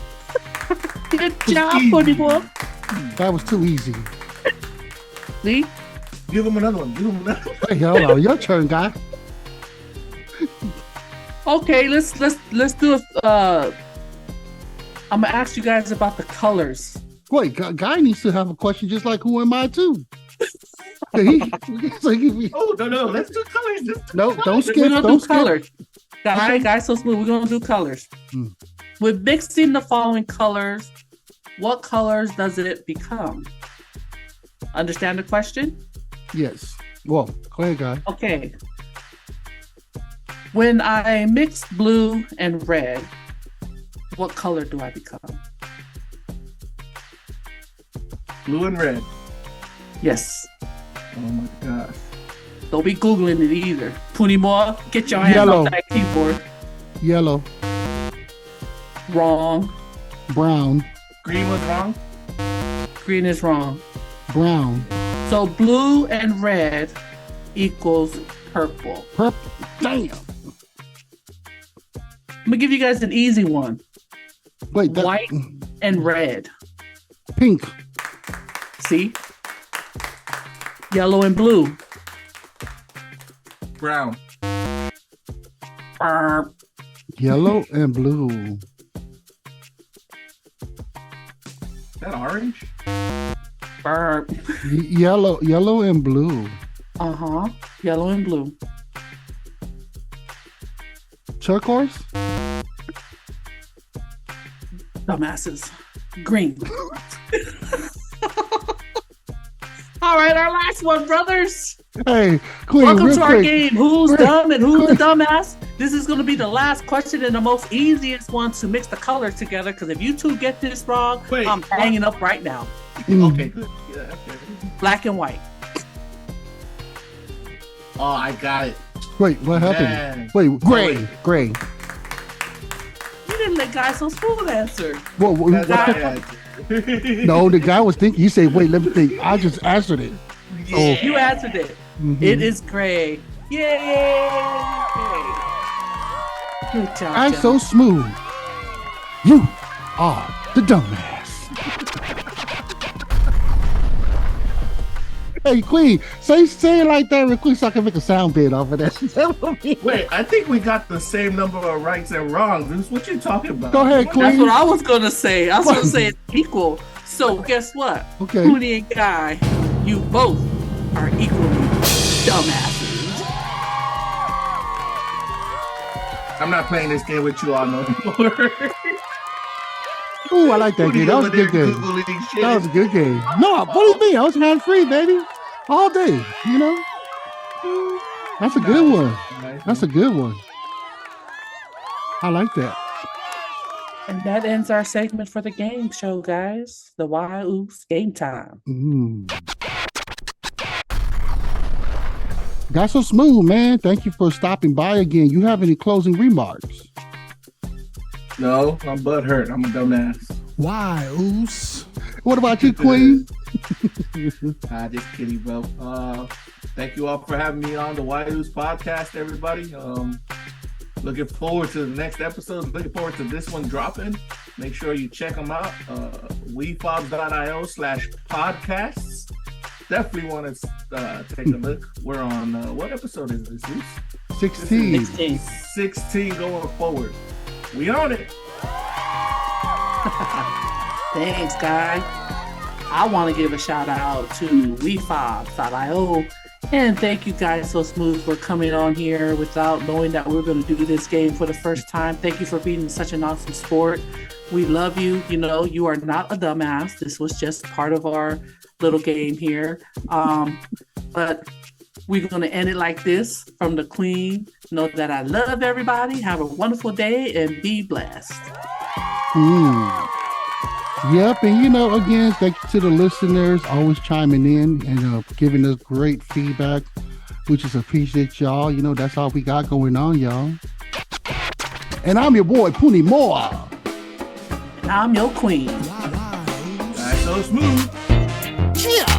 Good job, Puni Moa. That was too easy. See? Give him another one. Hey, hold on. Your turn, guy. Okay, let's do it. I'm gonna ask you guys about the colors. Wait, guy needs to have a question just like who am I too? Oh, no. Let's do colors. No, don't skip. We're gonna Don't do skip. colors. All right, guys, so smooth. We're gonna do colors. With mixing the following colors, what colors does it become? Understand the question? Yes. Well, go ahead, guy. Okay. When I mix blue and red, what color do I become? Blue and red. Yes. Oh my gosh. Don't be Googling it either. Puni Moa, get your hands Yellow. off that keyboard. Yellow. Wrong. Brown. Green was wrong. Green is wrong. Brown. So blue and red equals purple. Purple. Damn. I'm gonna give you guys an easy one. Wait. White and red. Pink. See? Yellow and blue. Brown. Burp. Yellow and blue. Is that orange? Burp. Yellow and blue. Uh-huh. Yellow and blue. Turquoise. Dumbasses. Green. All right, our last one, brothers. Hey, Queen, Welcome real to our quick. game. Who's Quick, dumb and who's the quick. dumbass? This is going to be the last question and the most easiest one to mix the colors together. Because if you two get this wrong, Wait, I'm hanging up right now. Okay, good. Yeah, okay. Black and white. Oh, I got it. Wait, what happened? Man. Wait, gray, wait. gray. You didn't let Guysosmooth answer. What That's the- what I had. no, the guy was thinking. You say, wait, let me think. I just answered it. Yeah. You answered it. Mhm. It is gray. Yay! Good job. I'm gentlemen. so smooth. You are the dumbass. Hey, Queen, say it like that real quick so I can make a sound bit off of that. Wait, I think we got the same number of rights and wrongs. This is what you talking about. Go ahead, Queen. That's what I was gonna say. I was gonna say it's equal. So guess what? Okay. Puni and Guy, you both are equally dumbasses. I'm not playing this game with you all no more. Ooh, I like that game. That was a good game. That was a good game. No, what do you mean? I was hands free, baby. All day, you know? That's a good one. That's a good one. I like that. And that ends our segment for the game show, guys. The whyuce game time. Got so smooth, man. Thank you for stopping by again. You have any closing remarks? No, I'm butthurt. I'm a dumbass. Whyuce? What about you, Queen? Just kidding, bro. Thank you all for having me on the whyuce podcast, everybody. Looking forward to the next episode. Looking forward to this one dropping. Make sure you check them out. wefobz.io/podcasts. Definitely want to take a look. We're on, what episode is this? 16. 16. 16 going forward. We on it. Thanks, Guy. I want to give a shout out to WEFOBZ.io. And thank you guys so smooth for coming on here without knowing that we're going to do this game for the first time. Thank you for being such an awesome sport. We love you. You know, you are not a dumbass. This was just part of our little game here. But we're going to end it like this from the Queen. Know that I love everybody. Have a wonderful day and be blessed. Yep, and you know, again, thank you to the listeners always chiming in and giving us great feedback. We just appreciate y'all. You know, that's all we got going on, y'all. And I'm your boy, Puni Moa. And I'm your Queen. That's so smooth. Yeah.